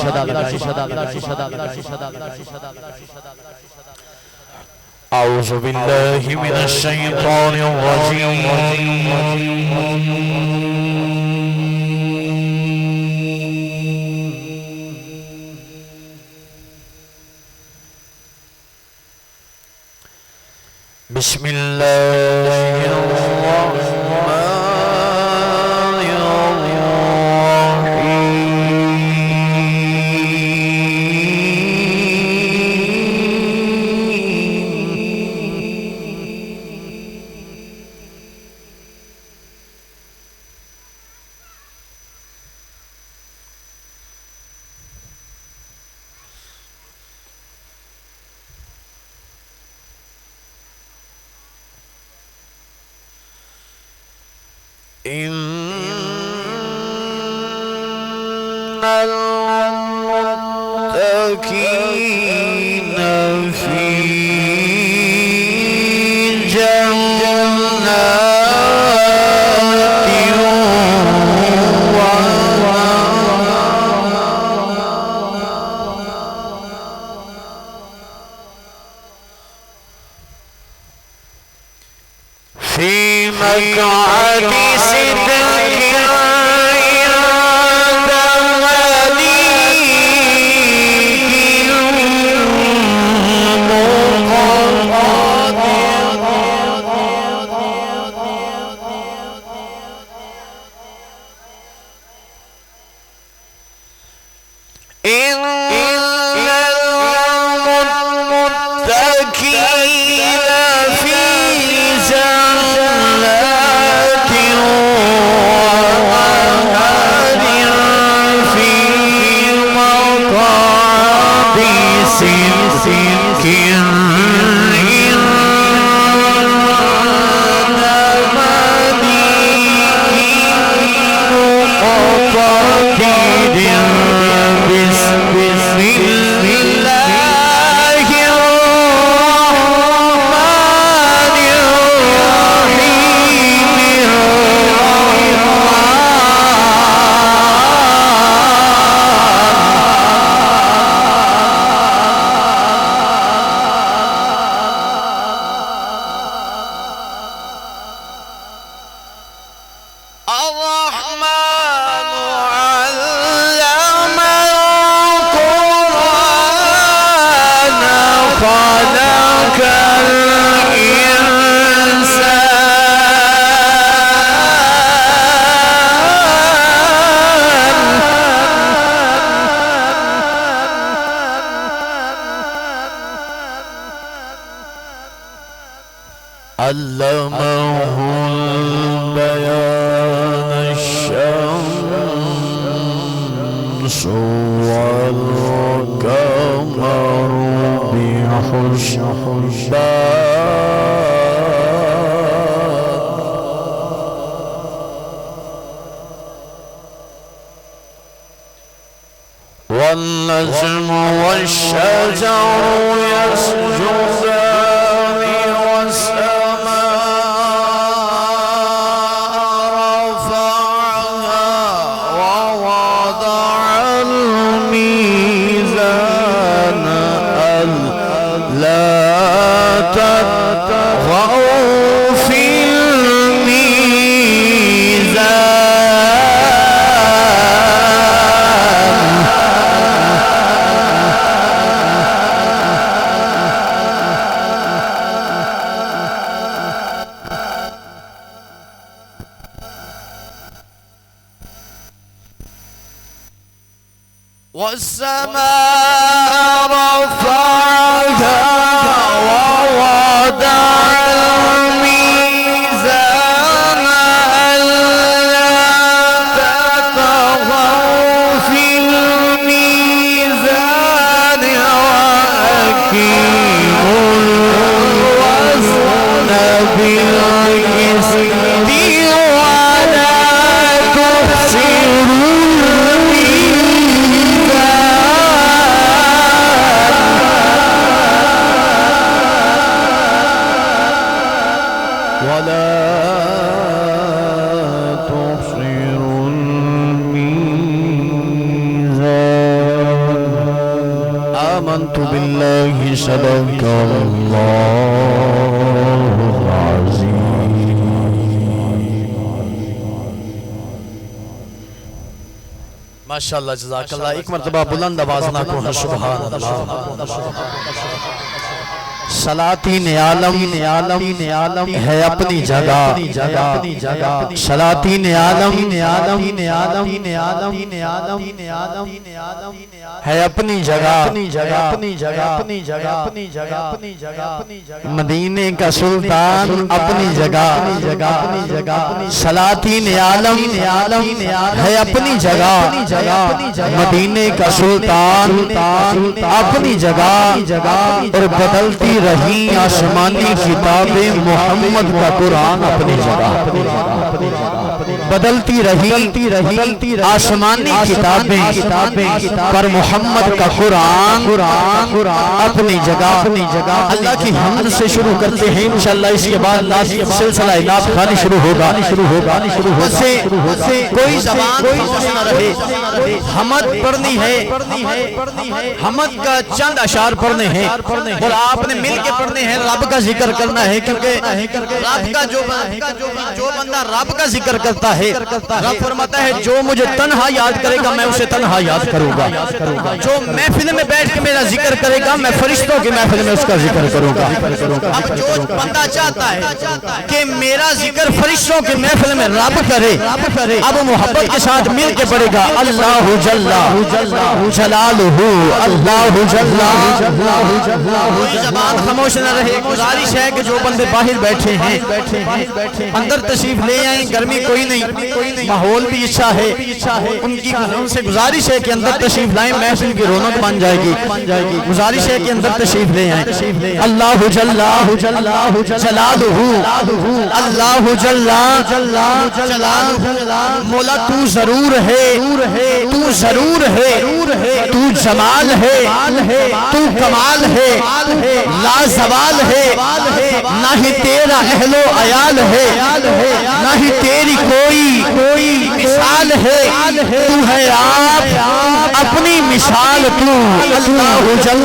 اعوذ باللہ من الشیطان الرجیم۔ بسم اللہ الرحمن إن المتقين في جنات في مقعد صدق علمه البيان الشمس والقمر بحسبان والنجم والشجر يسجدان والسماء رفعها ووضع الميزان ألا تطغوا في والسماء رفعها ووضع الميزان ألا تطغوا في الميزان وأقيموا الوزن بالقسط ولا تخسروا ولا تبصر الميزان آمنت بالله صدق الله العظيم ماشاءاللہ جزاک اللہ. ایک مرتبہ بلند آواز نہ کہو سبحان اللہ. سلاطین عالم ہے اپنی جگہ. سلاطین عالم ہے اپنی جگہ. مدینے کا سلطان اپنی جگہ. سلاطین عالم ہے اپنی جگہ. مدینے کا سلطان اپنی جگہ. اور بدلتی رہی آسمانی کتابیں محمد کا قرآن اپنی جگہ. بدلتی رہی آسمانی کتابیں پر محمد کا قرآن اپنی جگہ. اللہ کی حمد سے شروع کرتے ہیں انشاءاللہ. اس کے بعد سلسلہ نعت خوانی شروع ہوگا. کوئی زبان خاموش نہ رہے. حمد پڑھنی ہے. حمد کا چند اشعار پڑھنے ہیں اور آپ نے مل کے پڑھنے ہیں. رب کا ذکر کرنا ہے کیونکہ رب کا جو بندہ رب کا ذکر کرتا ہے رب فرماتا ہے جو مجھے تنہا یاد کرے گا میں اسے تنہا یاد کروں گا. جو محفل میں بیٹھ کے میرا ذکر کرے گا میں فرشتوں کی محفل میں اس کا ذکر کروں گا. اب جو بندہ چاہتا ہے کہ میرا ذکر فرشتوں کی محفل میں رب کرے اب محبت کے ساتھ مل کے پڑھے گا. اللہ جل جلالہ اللہ جل. کوئی زبان خاموش نہ رہے. گزارش ہے کہ جو بندے باہر بیٹھے ہیں اندر تشریف لے آئیں. گرمی کوئی نہیں. ماحول بھی اچھا ہے، ان کی ان سے گزارش ہے کہ اندر تشریف لائیں، محفل کی رونق بن جائے گی، گزارش ہے کہ اندر تشریف لے آئیں۔ اللہ جل جلالہ، اللہ جل جلالہ، مولا تو ضرور ہے، تو ضرور ہے، تو جمال ہے، تو کمال ہے، لا زوال ہے، نہ ہی تیرا اہل و عیال ہے، نہ ہی تیری کوئی مثال ہے، تو ہے آپ اپنی مثال تو۔ اللہ جل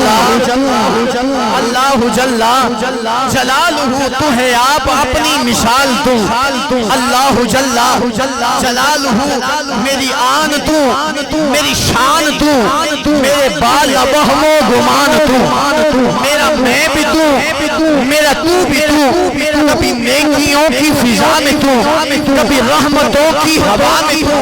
جلالہ، تو ہے آپ اپنی مثال تو۔ اللہ جل جلالہ، میری آن تو، میری شان تو، میرے بال وہم و گمان تو، میرا میں بھی تو، میرا تو بھی تو، کبھی نیکیوں کی فضا میں تو، کبھی رحمتوں کی ہوا میں تو،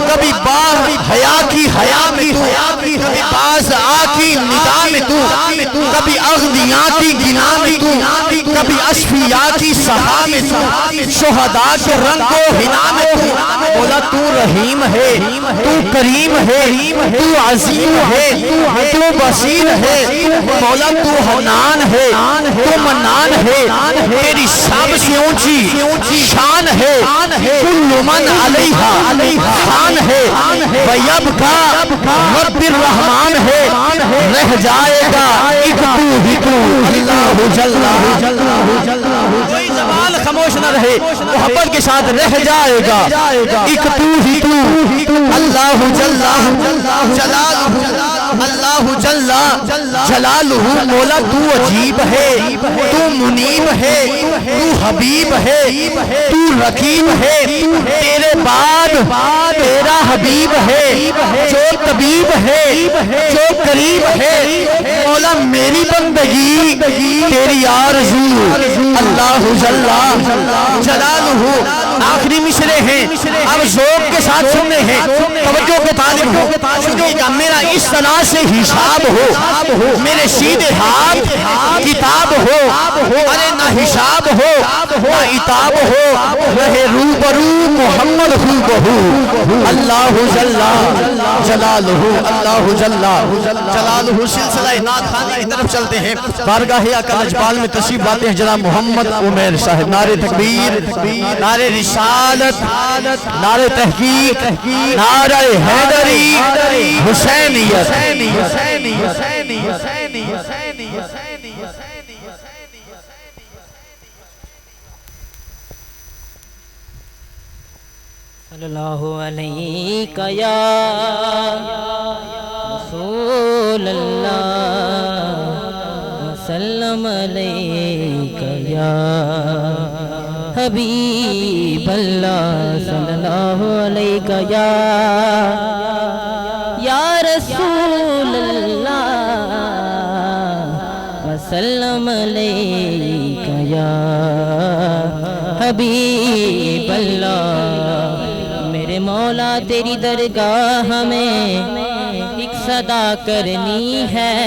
کبھی باغ حیا کی حیا میں تو، کبھی باز آ کی ندا میں تو، کبھی اغنیاء کی گنا میں تو، کبھی اشفیاء کی صحا میں تو، شہداء کے رنگ و حنا میں تو۔ مولا تو رحیم ہے، تو کریم ہے، تو عظیم ہے، تو بصیر ہے، مولا تو حنان ہے، تو منان ہے، تیری سب سے اونچی شان ہے، کل من علیہا خان ہے، ویبقا رب الرحمن ہے، رہ جائے گا ایک تو ہی تو۔ اللہ جل کوئی زبان خاموش نہ رہے، محبت کے ساتھ رہ جائے گا ایک تو ہی تو۔ اللہ جل جلالہ، اللہ جل جلالہ، مولا تو عجیب ہے، تو منیب ہے، تو حبیب ہے، تو رقیب ہے، تیرے بعد تیرا حبیب ہے، جو طبیب ہے، جو قریب ہے، مولا میری بندگی تیری آرزو۔ اللہ جل جلالہ، آخری مصرے ہیں، اب ذوق کے ساتھ سننے ہیں، توجہ کے طالب ہو، سنیے گا۔ میرا اس طرح سے حساب ہو، میرے سیدھے ہاتھ کتاب ہو، ارے نہ حساب ہو نہ عتاب ہو، رہے روبرو محمد خوبہو۔ اللہ جل جلالہ، اللہ جل جلالہ۔ سلسلہ نعت خوانی کی طرف چلتے ہیں، بارگاہ آقا اجبال میں تشریف لاتے ہیں جناب محمد عمیر صاحب۔ نعرہ تکبیر، نعرہ رسالت، نعرہ تحقیق، نعرہ حیدری، حسینیت۔ صلی اللہ علیہ یا رسول اللہ، وسلم علیہ یا حبیب اللہ، صلی اللہ علیہ یا رسول اللہ، وسلم علیہ یا حبیب اللہ۔ میرے مولا تیری درگاہ میں ایک صدا کرنی ہے،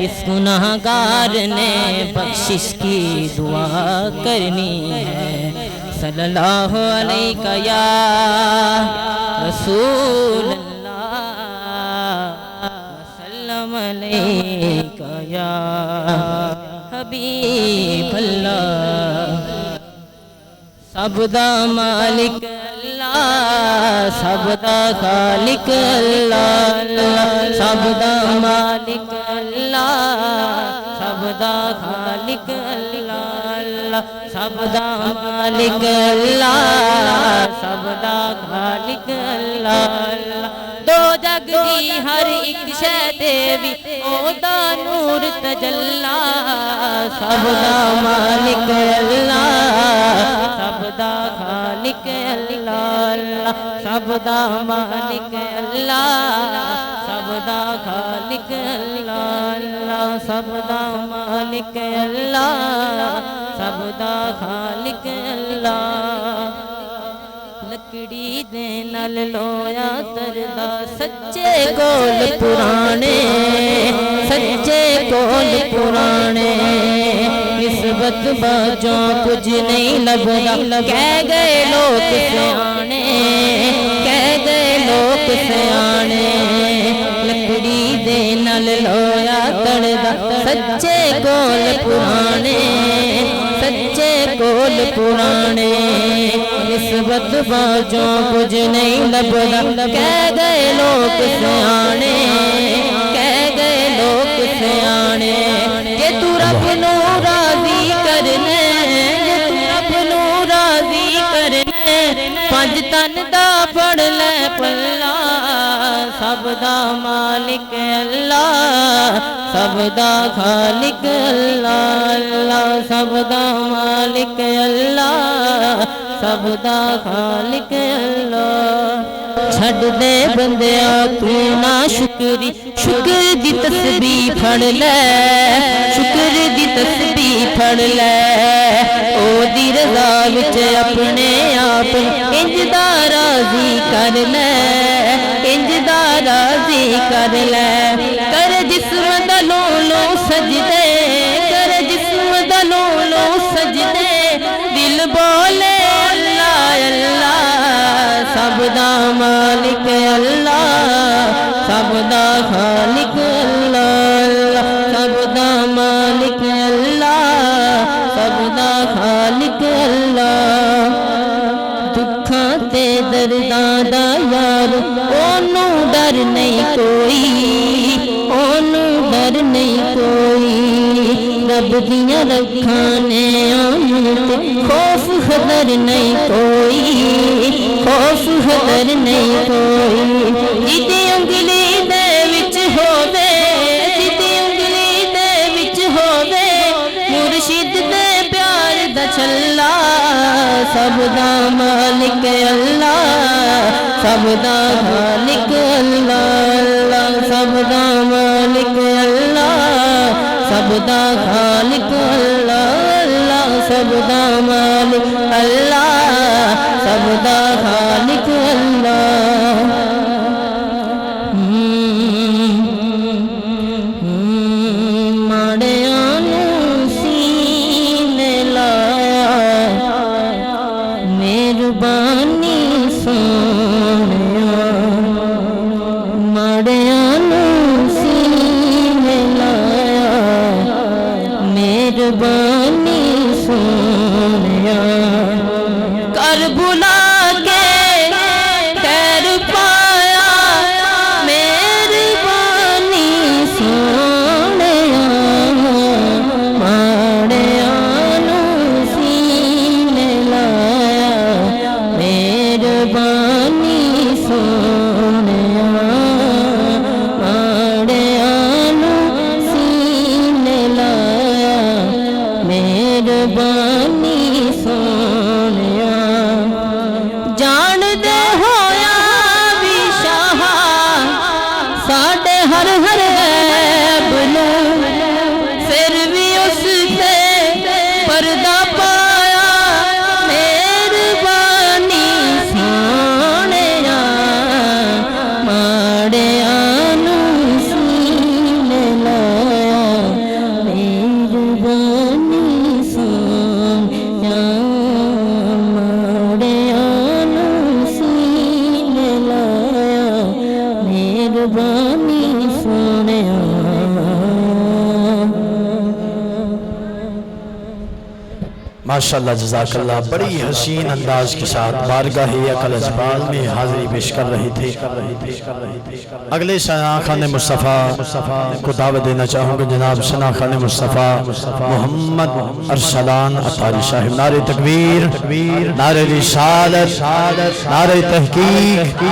اس گناہگار نے بخشش کی دعا کرنی ہے۔ صلی اللہ علیہ یا رسول اللہ، وسلم علیہ یا حبیب اللہ۔ سب دا مالک اللہ، سب دا خالق اللہ، سب دا مالک اللہ، سب دا خالق اللہ، سب دا مالک اللہ، سب دا خالق اللہ۔ دو جگ دی ہر ایک شے دیوی او دا نور تجلا، سب دا مالک اللہ، سب دا خالق اللہ، سب دا مالک اللہ، سب دا خالق اللہ، سب دا مالک اللہ، سب دا خالق اللہ۔ لکڑی دے نال لویا تردا، سچے کول پرانے، سچے کول پرانے، اس نسبت باجوں کچھ نہیں لبدا کہہ گئے لوگ سیانے کہہ گئے لوگ سیانے لکڑی دے نال لویا تڑدا سچے کول پرانے سچے کول پرانے نسبت باجوں کچھ نہیں لبدا کہہ گئے لوگ سیانے کہہ گئے لوگ سیانے کہ تو رب نو راضی کرنے کہ تو رب نو راضی کرنے پنج تن دا پڑھ لے پلا سب دا مالک اللہ سب دا خالق اللہ اللہ سب دا مالک اللہ سب دا خالق اللہ چھڑ دے بندیا تو نا شکری شکر دی تسبیح پڑھ لے شکر دی تسبیح پڑھ لے او دی رضا وچ اپنے آپ انج دا راضی کر لے انج دا راضی کر لے کر جسم دا لولو سجدے کر جسم دا لولو سجدے دل بولے اللہ اللہ سب دا مالک اللہ سب دا خالق اللہ سب دا مالک اللہ سب دا خالق اللہ دکھاں تے درداں دا یار اونوں ڈر نہیں کوئی اونوں ڈر نہیں کوئی رب دیاں رکھاں نے خوف خطر نہیں کوئی خوف خطر نہیں کوئی جدی انگلی دے وچ ہووے جدی انگلی دے وچ ہووے مرشد دے پیار دا چھلا سب دا مالک اللہ سب دا خالق اللہ اللہ سب دا مالک اللہ سب دا خالق اللہ اللہ سب دا مالک اللہ سب دا خالق اللہ ماڑیاں نوں سینے لایا مہربانی سونیا ماڑیاں نوں سینے لایا مہربانی سونیا کر بلا کے خیر پایا مہربانی سونیا ماڑیاں نوں سینے لایا مہربانی سونیا ماڑیاں نوں سینے لایا مہربانی سونیا جان دے ہویا بھی شاہ ساڈے ہر ہر غیب نوں پھر بھی اس تے پردہ پایا مہربانی سونیا ماڑیاں نوں سینے لایا مہربانی سونیا ماڑیاں نوں سینے لایا مہربانی سونیا ماشاءاللہ جزاک اللہ بڑی حسین انداز کے ساتھ بارگاہ اقل ازبال میں حاضری پیش کر رہی تھے اگلے ثنا خان مصطفیٰ کو دعوت دینا چاہوں گا جناب ثنا خان مصطفیٰ محمد ارسلان عطاری صاحب نعرہ تکبیر نعرہ رسالت نعرہ تحقیق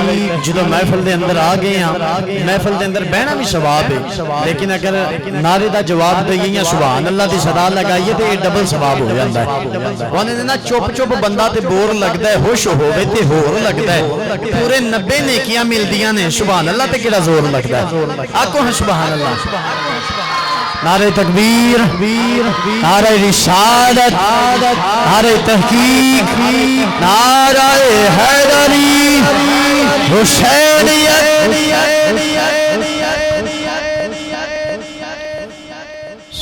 جدو محفل دے اندر آ گئے ہیں محفل دے اندر بہنا بھی ثواب ہے لیکن اگر نعرے دا جواب دے یا سبحان اللہ دی صدا لگائیے تو یہ ڈبل ثواب ہو جاتا ہے وہاں نا چپ چپ بندہ تے بور لگتا ہے ہوش ہوئے تے ہور لگتا ہے پورے 90 نیکیاں مل دیاں نے سبحان اللہ تے کیڑا زور لگتا ہے آکو ہیں سبحان اللہ نعرہ تکبیر نعرہ رسالت نعرہ تحقیق نعرہ حیدری حسینیت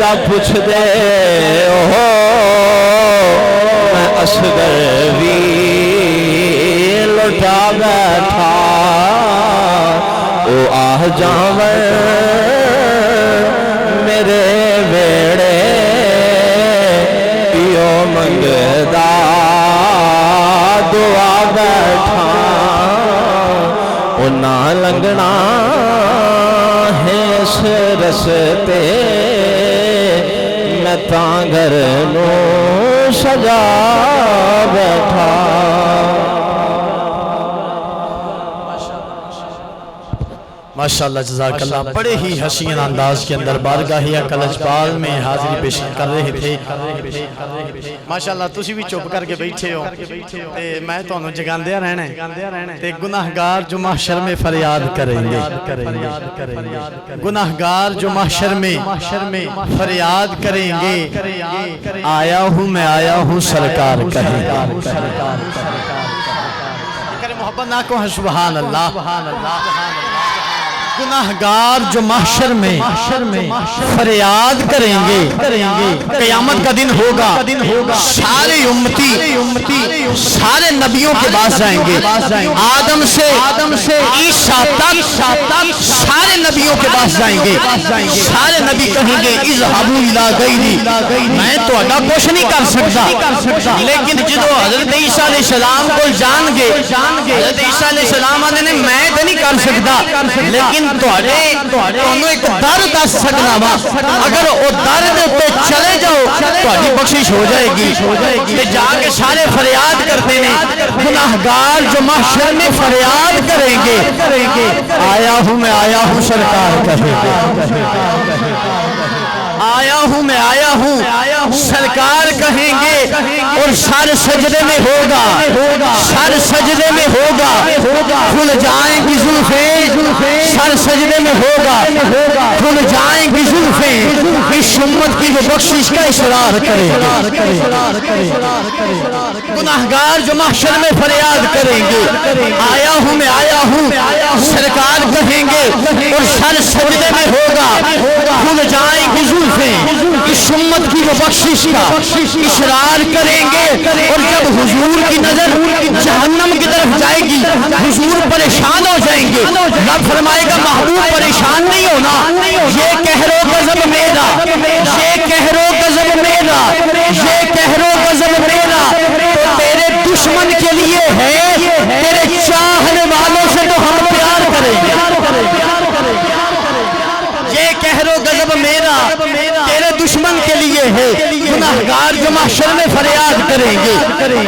کا پوچھ دے ہو میں اصغر بھی لٹا بیٹھا او آہ جاوے میرے ویڑے پیو منگدا دعا بیٹھا او نہ لنگنا ہے اس رستے میں تاں گھر نو سجا بیٹھا ماشاءاللہ جزاک اللہ بڑے ہی حسین انداز کے اندر بارگاہ اقل اجبال میں حاضری پیش کر رہے تھے ماشاءاللہ تسی بھی چپ کر کے بیٹھے ہو تے میں تو انہوں جگاندیا رہنے تے گناہگار جو محشر میں فریاد کریں گے گناہگار جو محشر میں فریاد کریں گے آیا ہوں میں آیا ہوں سرکار کہیں گے کرے محبت نہ کو سبحان اللہ گناہگار جو محشر میں فریاد کریں گے قیامت کا دن ہوگا سارے امتی سارے نبیوں کے پاس جائیں گے آدم سے عیسیٰ تک سارے نبیوں کے پاس جائیں گے سارے نبی کہیں گے اذهبوا الی غیری میں تو ادا کچھ نہیں کر سکتا لیکن جدو حضرت عیسیٰ علیہ السلام کو جان گے حضرت عیسیٰ علیہ السلام آنے نے میں تو نہیں کر سکتا لیکن انہوں ایک در دس سکنا با اگر وہ در دیتے چلے جاؤ تو بخشش ہو جائے گی کہ جا کے سارے فریاد کرتے ہیں گناہگار جو محشر میں فریاد کریں گے آیا ہوں میں آیا ہوں سرکار کہیں گے آیا ہوں میں آیا ہوں سرکار کہیں گے اور سر سجدے میں ہوگا سر سجدے میں ہوگا کھل جائیں گی زلفیں سر سجدے میں ہوگا کھل جائیں گی زلفیں اس امت کی وہ بخشش کا اصرار کرے گناہگار جو محشر میں فریاد کریں گے آیا ہوں میں آیا ہوں سرکار کہیں گے اور سر سجدے میں ہوگا کھل جائیں گی زلفیں اس امت کی وہ بخشش کا اصرار کریں گے اور جب حضور کی نظر جہنم کی طرف جائے گی حضور پریشان ہو جائیں گے رب فرمائے گا محبوب پریشان نہیں ہونا یہ قہر و غضب میرا یہ قہر و غضب میرا یہ قہر و غضب میرا تو تیرے دشمن کے لیے ہے تیرے چاہنے والوں سے تو ہم پیار کریں گے یہ قہر و غضب میرا تیرے دشمن کے لیے ہے گناہگار جو محشر میں فریاد کریں گے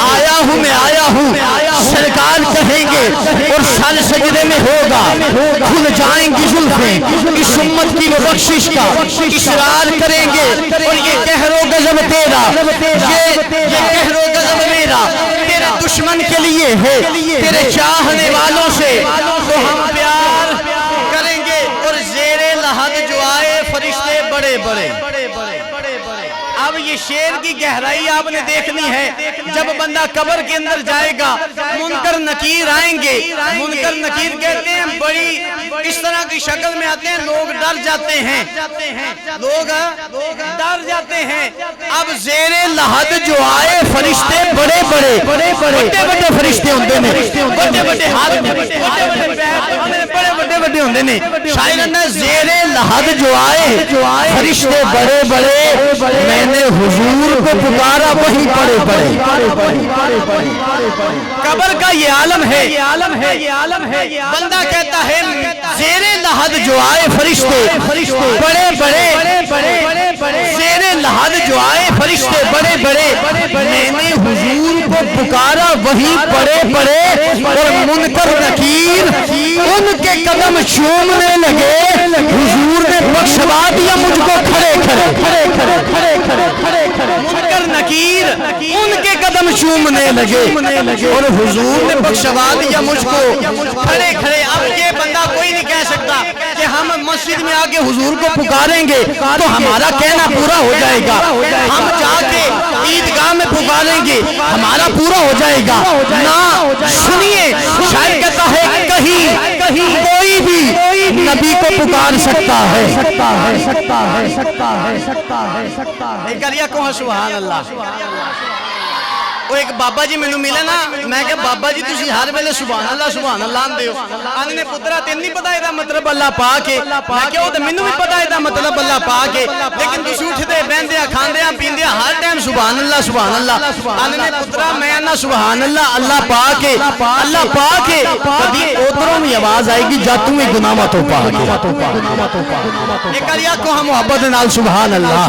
آیا ہوں میں آیا ہوں سرکار کہیں گے اور سر سجدے میں ہوگا کھل جائیں گی زلفیں اس امت کی وہ بخشش کا اصرار کریں گے اور یہ قہر و غضب تیرا یہ قہر و غضب میرا تیرے دشمن کے لیے ہے تیرے چاہنے والوں سے تو ہم پیار کریں گے اور زیر لحد جو آئے فرشتے بڑے بڑے اب یہ شیر کی گہرائی آپ نے دیکھنی ہے جب بندہ قبر کے اندر جائے گا منکر نکیر آئیں گے منکر نکیر کہتے ہیں بڑی اس طرح کی شکل میں آتے ہیں لوگ ڈر جاتے ہیں لوگ ڈر جاتے ہیں اب زیر لحد جو آئے فرشتے بڑے بڑے بڑے فرشتے ہوندے نے بڑے بڑے ہاتھ بڑے بڑے ہوندے نے شاعر نے زیر لحد جو آئے فرشتے بڑے بڑے میں نے حضور کو پکارا وہی پڑے پڑے قبر کا یہ عالم ہے بندہ کہتا ہے زیر لحد جو آئے فرشتے بڑے بڑے زیر لحد جو آئے فرشتے بڑے بڑے میں نے حضور کو پکارا وہی پڑے اور منکر نکیر ان کے قدم چومنے لگے حضور نے بخشوا دیا مجھ کو کھڑے منکر نکیر ان کے قدم چومنے لگے اور حضور نے بخشوا دیا مجھ کو کھڑے اب یہ بندہ کوئی نہیں کہہ سکتا کہ ہم مسجد میں آگے حضور کو پکاریں گے تو ہمارا کہنا پورا ہو جائے گا ہم جا کے عیدگاہ میں پکاریں گے ہمارا پورا ہو جائے گا نہ سنیے شاید کہتا ہے کہیں کوئی بھی نبی کو پکار سکتا ہے سبحان اللہ وہ ایک بابا جی مینوں ملے نا میں کہ بابا جی تسی ہر ویلے سبحان اللہ آندے ہو آندے نے پترا تین نہیں پتا یہ مطلب اللہ پاک ہے میں کہ وہ تے مینوں بھی پتا یہ مطلب اللہ پاک ہے لیکن تسی اٹھدے بہندے کھاندے پیندے ہر ٹائم سبحان اللہ آندے نے پترا میں نا سبحان اللہ پاک ہے کبھی ادھروں بھی آواز آئے گی جا توں ہی گناہاں تو پاک ہے ایک کلیا کو ہم محبت نال سبحان اللہ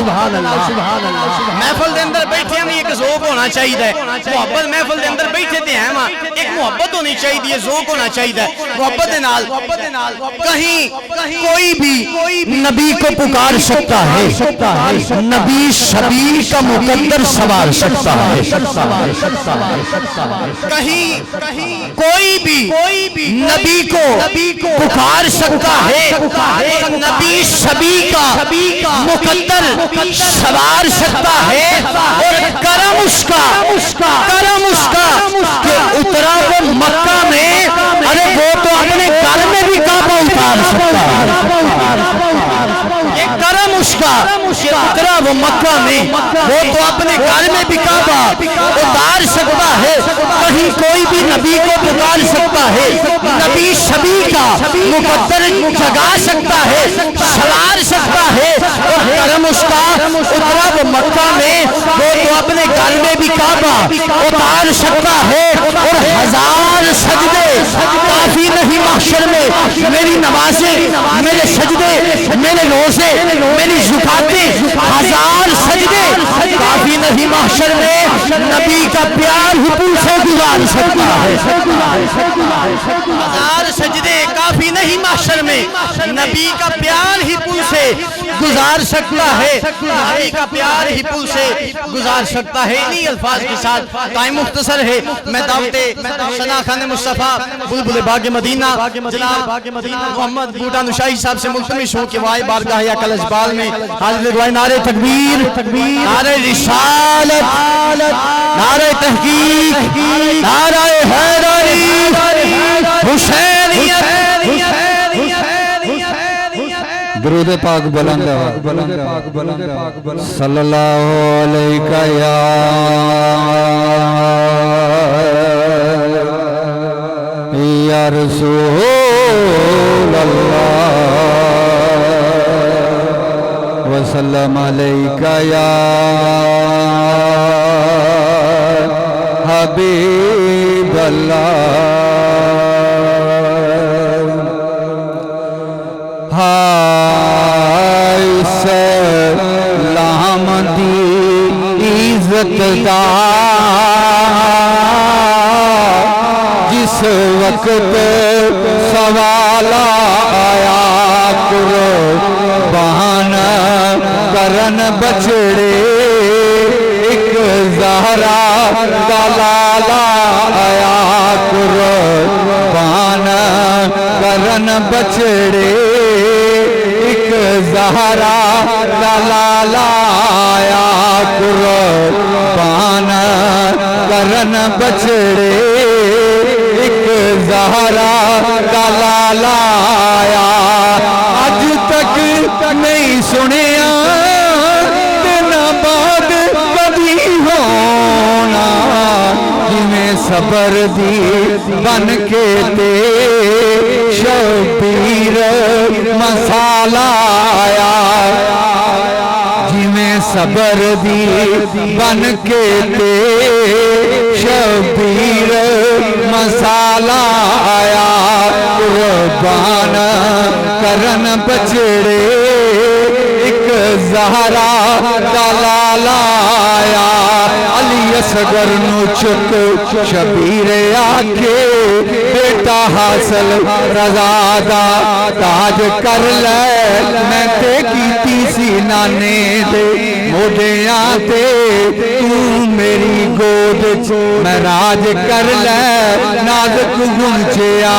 محفل دے اندر بیٹھے ہیں ایک ذوق ہونا چاہیے محبت محفل دے اندر بیٹھے تے ہیں ماں ایک محبت ہونی چاہیے ذوق ہونا چاہیے محبت دے نال کہیں کوئی بھی نبی کو پکار سکتا ہے نبی شبیر کا مقدر سوار سکتا ہے کہیں کوئی بھی نبی کو پکار سکتا ہے نبی شبیر کا مقدر سوار سکتا ہے اور کرم اس کا کہ اترا وہ مکہ میں ارے وہ تو اپنے گھر میں بھی کعبہ اتار سکتا ہے یہ کرم اس کا کہ اترا وہ مکہ میں وہ تو اپنے گھر میں بھی کعبہ اتار سکتا ہے کہیں کوئی بھی نبی کو پکار سکتا ہے نبی شبی کا مقدر جگا سکتا ہے سوار سکتا ہے اور کرم اس کا اترا وہ مکہ میں وہ تو اپنے گھر میں بھی کعبہ اتار سکتا ہے اور ہزار سجدے کافی نہیں محشر میں میری نمازیں میرے سجدے میرے روزے میری زکاتیں ہزار سجدے کافی نہیں محشر میں نبی کا پیار ہی پل سے گزار سکتا ہے ہزار سجدے کافی نہیں محشر میں نبی کا پیار ہی پل سے گزار سکتا ہے نبی کا پیار ہی پل سے گزار سکتا ہے انہی الفاظ کے ساتھ ٹائم مختصر ہے میں دعوت ثنا خان مصطفیٰ بلبل باغ مدینہ جناب محمد بوٹا نشائی صاحب سے ملتمس ہوں کہ وائے بارگاہ اقل اجبال میں حاضر دعائے نعرہ تکبیر نعرہ رسالت نعرہ تحقیق نعرہ حیدری حسینیت درود پاک بلند صلی اللہ علیہ یا رسول اللہ وسلم علیہ یا حبیب اللہ سلام دی عزت دا جس وقت سوال آیا قربان کرن بچڑے ایک زہرا دلالا آیا قربان کرن بچڑے زہرا دلالا آیا قربان کرن بچڑے ایک زہرا دلالا آیا اج تک نہیں سنیا تینا بعد کبھی ہونا جویں صبر دی بن کے تے شبیر مسالہ آیا جویں صبر دی بن کے تے شبیر مسالہ آیا قربان کرن بچڑے ایک زہرا دلالا آیا علی اصغر نو چک شبیر آکے بیٹا حاصل رضا دا تاج کر لے میں تے کیتی سی نانے دے موڈیاں تے تو میری گود میں راج کر لے نازک گنچیا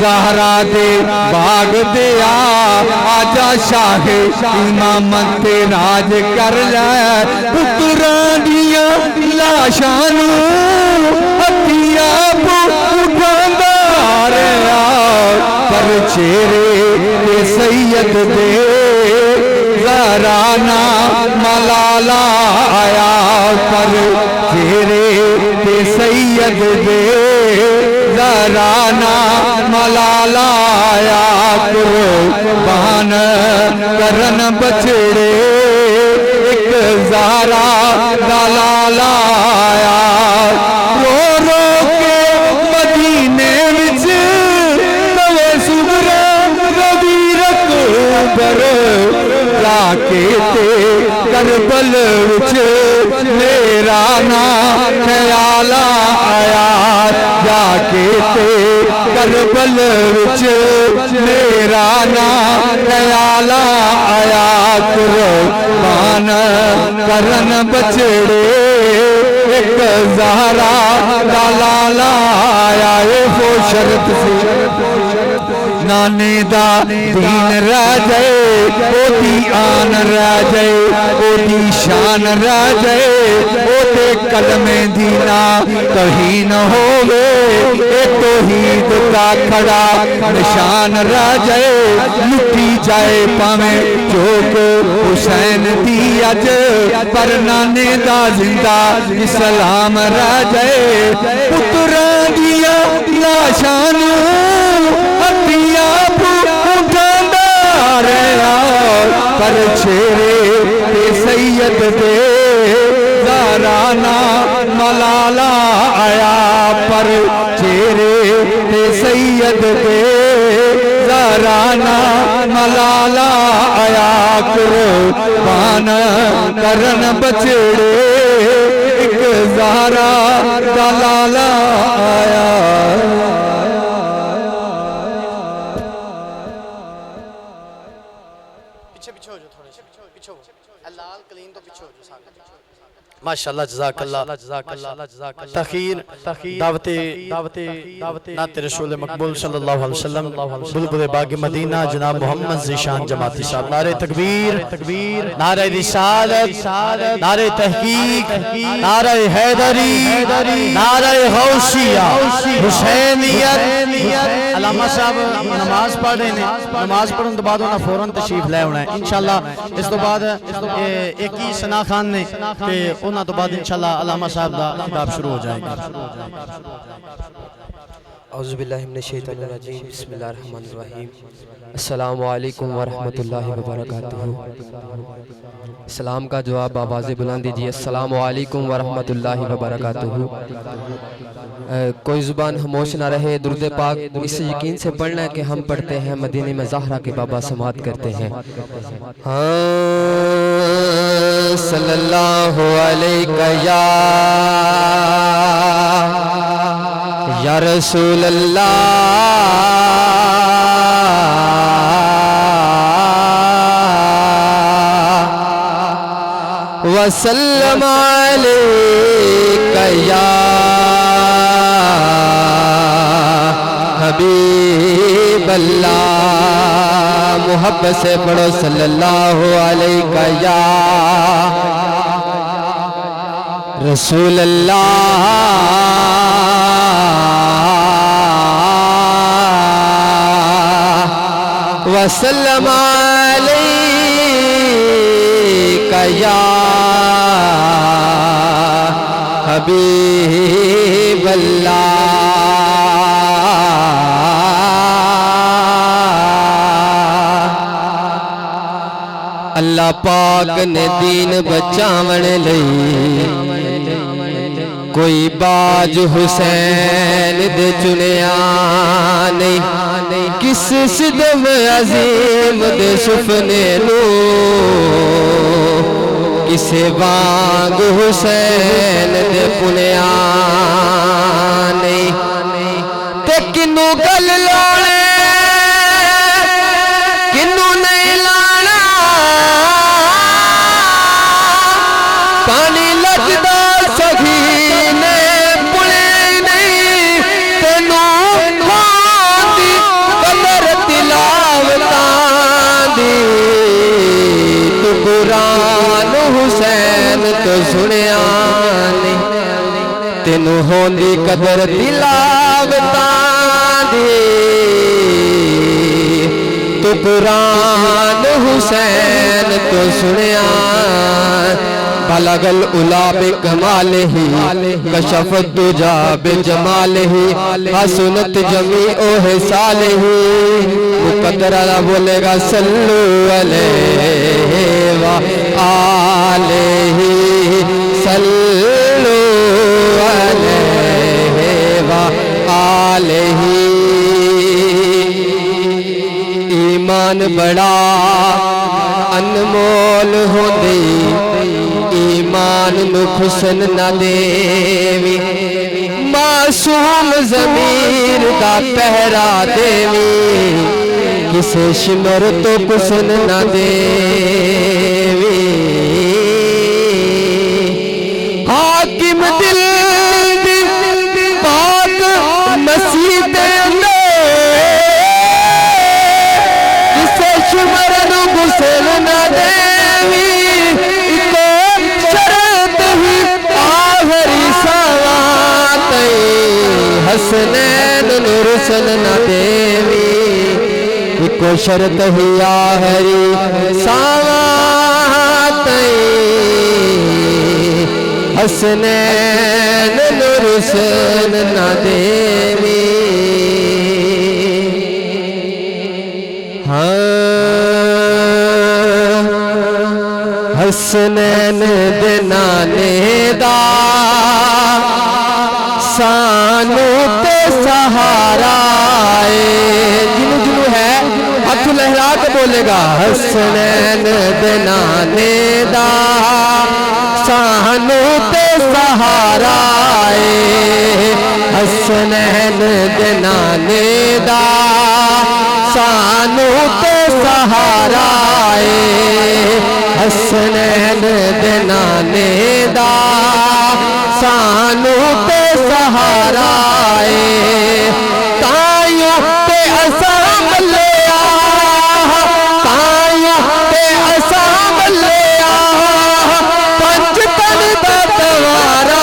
زہرا دے باغ دیا آجا شاہ امامت تے راج کر لے پتران دیاں لاشانو ہتھیاں اٹھاندہ رہا پر چہرے تے سید دے زرانا ملالا آیا پر تیرے تے سید دے زرانا ملالا آیا قربان کرن بچڑے ایک زارا دلالا آیا رو رو کے مدینے وچ نوے صبرا ربی اکبر لا کے تے کربل وچ میرا نا خیال آیا جا کے تے کربل وچ میرا نا خیال آیا قربان کرن بچڑے ایک زہرا دلالا آیا وہ شرط سی نانے دا دین رہ جائے او دی آن رہ جائے او دی شان رہ جائے او تے کلمے دینا کہیں نہ ہوئے اے توحید کا کھڑا نشان رہ جائے لٹی جائے پاویں چوک حسین دی اج پر نانے دا زندہ اسلام رہ جائے پتراں دیاں لاشاں پر چھیرے تے سید دے زرانا ملالا آیا پر چھیرے تے سید دے زرانا ملالا آیا قربان کرن بچڑے ایک زہرا دلالا آیا ماشاءاللہ جزاک اللہ تخیر دعوت نعت رسول مقبول صلی اللہ علیہ وسلم بلبل باغ مدینہ جناب محمد ذیشان جماعتی صاحب نعرہ تکبیر نعرہ رسالت نعرہ تحقیق نعرہ حیدری نعرہ غوثیہ حسینیت علامہ صاحب نماز پڑھ رہے ہیں نماز پڑھنے کے بعد انہیں فوراں تشریف لے ہونا ہے انشاءاللہ اس تو بعد ایک ہی ثنا خان نے کہ انہاں تو بعد انشاءاللہ علامہ صاحب دا خطاب شروع ہو جائے گا اعوذ باللہ من الشیطان الرجیم بسم اللہ الرحمن الرحیم السلام علیکم ورحمۃ اللہ وبرکاتہ سلام کا جواب آواز بلند دیجیے السلام علیکم ورحمۃ اللہ وبرکاتہ کوئی زبان خاموش نہ رہے درود پاک اس یقین سے پڑھنا ہے کہ ہم پڑھتے ہیں مدینے میں زہرا کے بابا سماعت کرتے ہیں صلی اللہ علیہ یا رسول اللہ وسلم علیکہ یا حبیب اللہ محبت سے پڑھو صلی اللہ علیہ یا رسول اللہ وسلم علیکہ یا حبیب اللہ اللہ پاک نے دین بچاون لئی کوئی باج حسین دے چنیا نہیں کس صدم عظیم دے سفنے نو کسے وانگ حسین دے پنیا نہیں تے کنو گل لانے کنو نہیں لانا پانی لجدہ سگینے پلے نہیں تینوں خواندی قدر تلاوتان دی تو قرآن حسین تو سنیانی تینوں ہوندی قدر تلاوتان دی تو قرآن حسین تو سنیا بلغ العلا بکمالہ کشف الدجا بجمالہ حسنت جمیع حسالہ مقدر اللہ بولے گا صلو علیہ وآلہ صلو علیہ وآلہ ایمان بڑا انمول ہوندی ایمان نو خسن نہ دیوی معصوم ضمیر دا پہرا دیوی کسے شمر تو کسن نہ دیوی حاکم دل دی پاک مسیح دے کسے شمر نو کسن نہ دیوی حسنین نرسل نہ دیوی کو شرط ہی آہری ساواتی حسنین نرسل نہ دیوی حسنین دنانے دا سانو تے سہارا جنو جنو ہے ہاتھ لہرا کے بولے گا حسنین دنانے دا سانو تے سہارا حسنین دنانے دا سانو تے سہارا حسنین دنانے دا سانو تے سہارا تائیوں تے اسام لیا تائیوں تے اسام لیا پنچ تن دا دوارا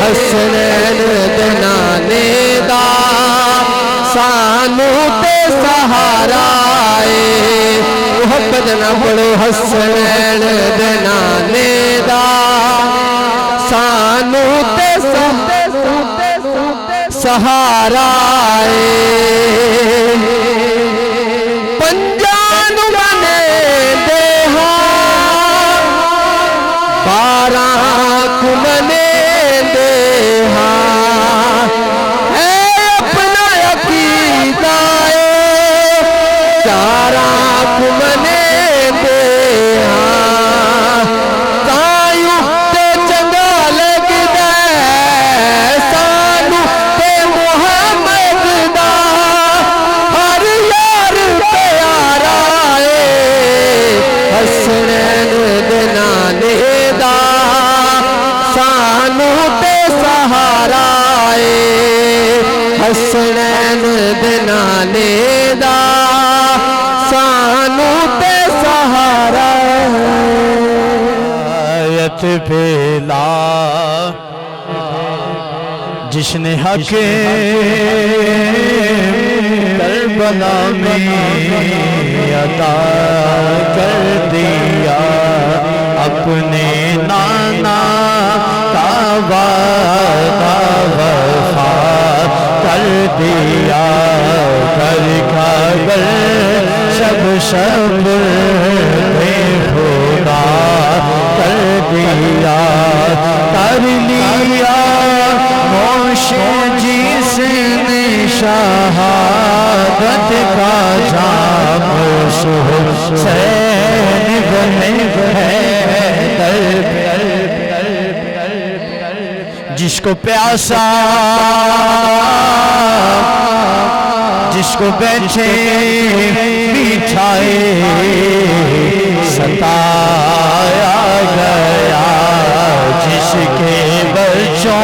حسنین دنانے دا سانو تے سہارا محبت نہ پڑھو حسنین دنانے دا سانو تے سہارا پنجان منے دیہا باراں کو منے دیہا اے اپنا عقیدہ چاراں کو منے دیہا حسنین دنانے دا سانو تے سہارا آیت پھیلا جس نے حق کربلا میں عطا کر دیا اپنے نانا کا وعدہ وفا کر دیا گھر کا گھر سب بے خدا کر دیا کر لیا موش جس نے شہادت کا جام حسین بنے جس کو پیاسا جس کو بیٹھے بٹھائے ستایا گیا جس کے بچوں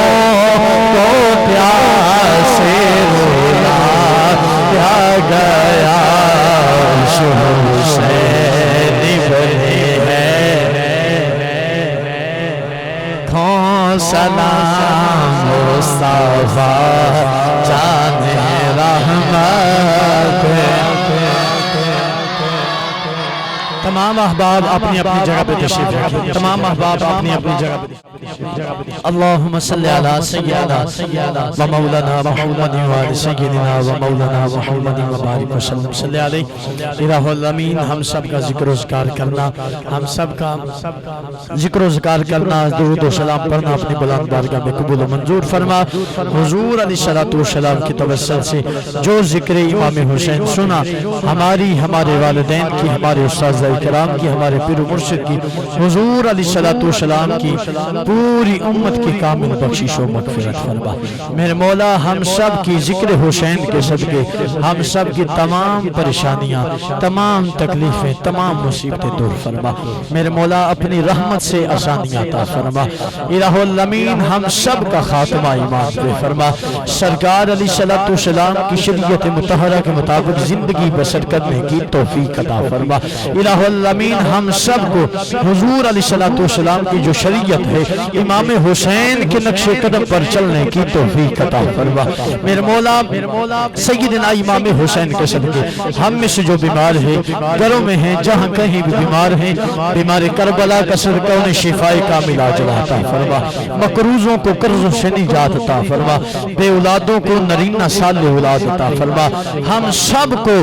کو پیاسے رلایا گیا حسین بنے سلام مصطفیٰ جان رحمت تمام احباب اپنی اپنی جگہ پہ تشریف رکھیں، تمام احباب اپنی اپنی جگہ پہ تشریف رکھیں۔ اللہم صلی علی سیدنا و مولانا محمد و علی سیدنا و مولانا محمد و بارک وسلم صلی علیہ۔ الہ الامین ہم سب کا ذکر و ذکار کرنا، ہم سب کا ذکر و ذکار کرنا، درود و سلام پڑھنا اپنی بلند بارگاہ میں قبول و منظور فرما۔ حضور علیہ السلام کی توسل سے جو ذکر امام حسین سنا، ہمارے والدین کی، ہمارے استاذ کرام کی، ہمارے پیر و مرشد کی، حضور علیہ السلام کی پوری امت کی کامل بخشش و مغفرت فرما۔ میرے مولا ہم سب کی ذکر حسین کے صدقے ہم سب کی تمام پریشانیاں، تمام تکلیفیں، تمام مصیبتیں دور فرما۔ میرے مولا اپنی رحمت سے آسانیاں عطا فرما۔ الہ الامین ہم سب کا خاتمہ ایمان پہ فرما۔ سرکار علیہ السلام کی شریعت مطہرہ کے مطابق زندگی بسر کرنے کی توفیق عطا فرما۔ الہ الامین ہم سب کو حضور علیہ السلام کی جو شریعت ہے، امام حسین کے نقش قدم پر چلنے کی توفیق عطا فرما۔ میرے مولا سیدنا امام حسین کے صدقے ہم میں سے جو بیمار ہیں، گھروں میں ہیں، جہاں کہیں بھی بیمار ہیں، بیمار کربلا کا صدقہ انہیں شفائے کامل عاجل عطا فرما۔ مقروضوں کو قرضوں سے نجات عطا فرما۔ بے اولادوں کو نرینہ صالح اولاد عطا فرما۔ ہم سب کو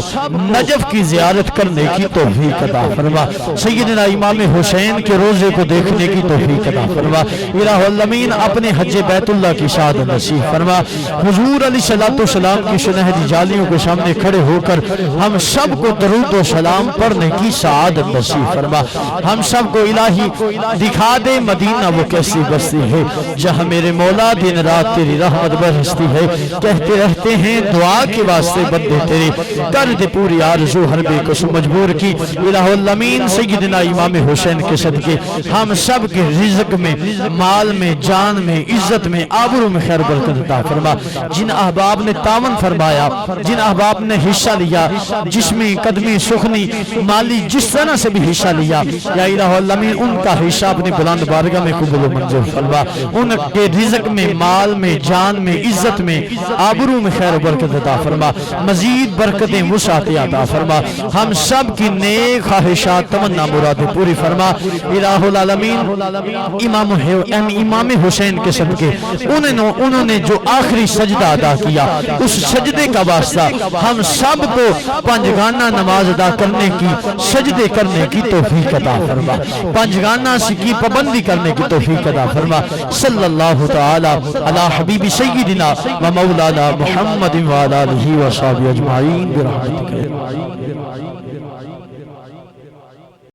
نجف کی زیارت کرنے کی توفیق عطا فرما۔ سیدنا امام حسین کے روزے کو دیکھنے کی توفیق عطا فرما۔ الہ الامین اپنے حج بیت اللہ کی سعادت نصیب فرما۔ حضور علیہ السلام کی سنہری جالیوں کے سامنے کھڑے ہو کر ہم سب کو درود و سلام پڑھنے کی سعادت نصیب فرما۔ ہم سب کو الہی دکھا دے مدینہ وہ کیسی بستی ہے جہاں میرے مولا دن رات تیری رحمت برستی ہے۔ کہتے رہتے ہیں دعا کے واسطے بندے تیرے، کر دے پوری آرزو ہر بے کو مجبور کی۔ الہ الامین سیدنا امام حسین کے صدقے ہم سب کے رزق میں، مال میں، جان میں، عزت میں، آبرو میں خیر برکت عطا فرما۔ جن احباب نے تعاون فرمایا، جن احباب نے حصہ لیا، جسمی، قدمی، سخنی، مالی، جس طرح سے بھی حصہ لیا، یا الہ الامین ان کا حصہ اپنی بلند بارگاہ میں قبول و منظور فرما۔ ان کے رزق میں، مال میں، جان میں، عزت میں، آبرو میں خیر و برکت عطا فرما۔ مزید برکتیں وسعت عطا فرما۔ ہم سب کی نیک خواہشات، تمنا، مرادیں پوری فرما۔ الہ العالمین امام حسین کے صدقے انہوں نے جو آخری سجدہ ادا کیا، اس سجدے کا واسطہ ہم سب کو پنجگانہ نماز ادا کرنے کی، سجدے کرنے کی توفیق عطا فرما۔ پنجگانہ کی پابندی کرنے کی توفیق عطا فرما۔ صلی اللہ تعالی علی حبیب سیدنا و مولانا محمد و علی آلہ و صحبہ اجمعین برحمتک۔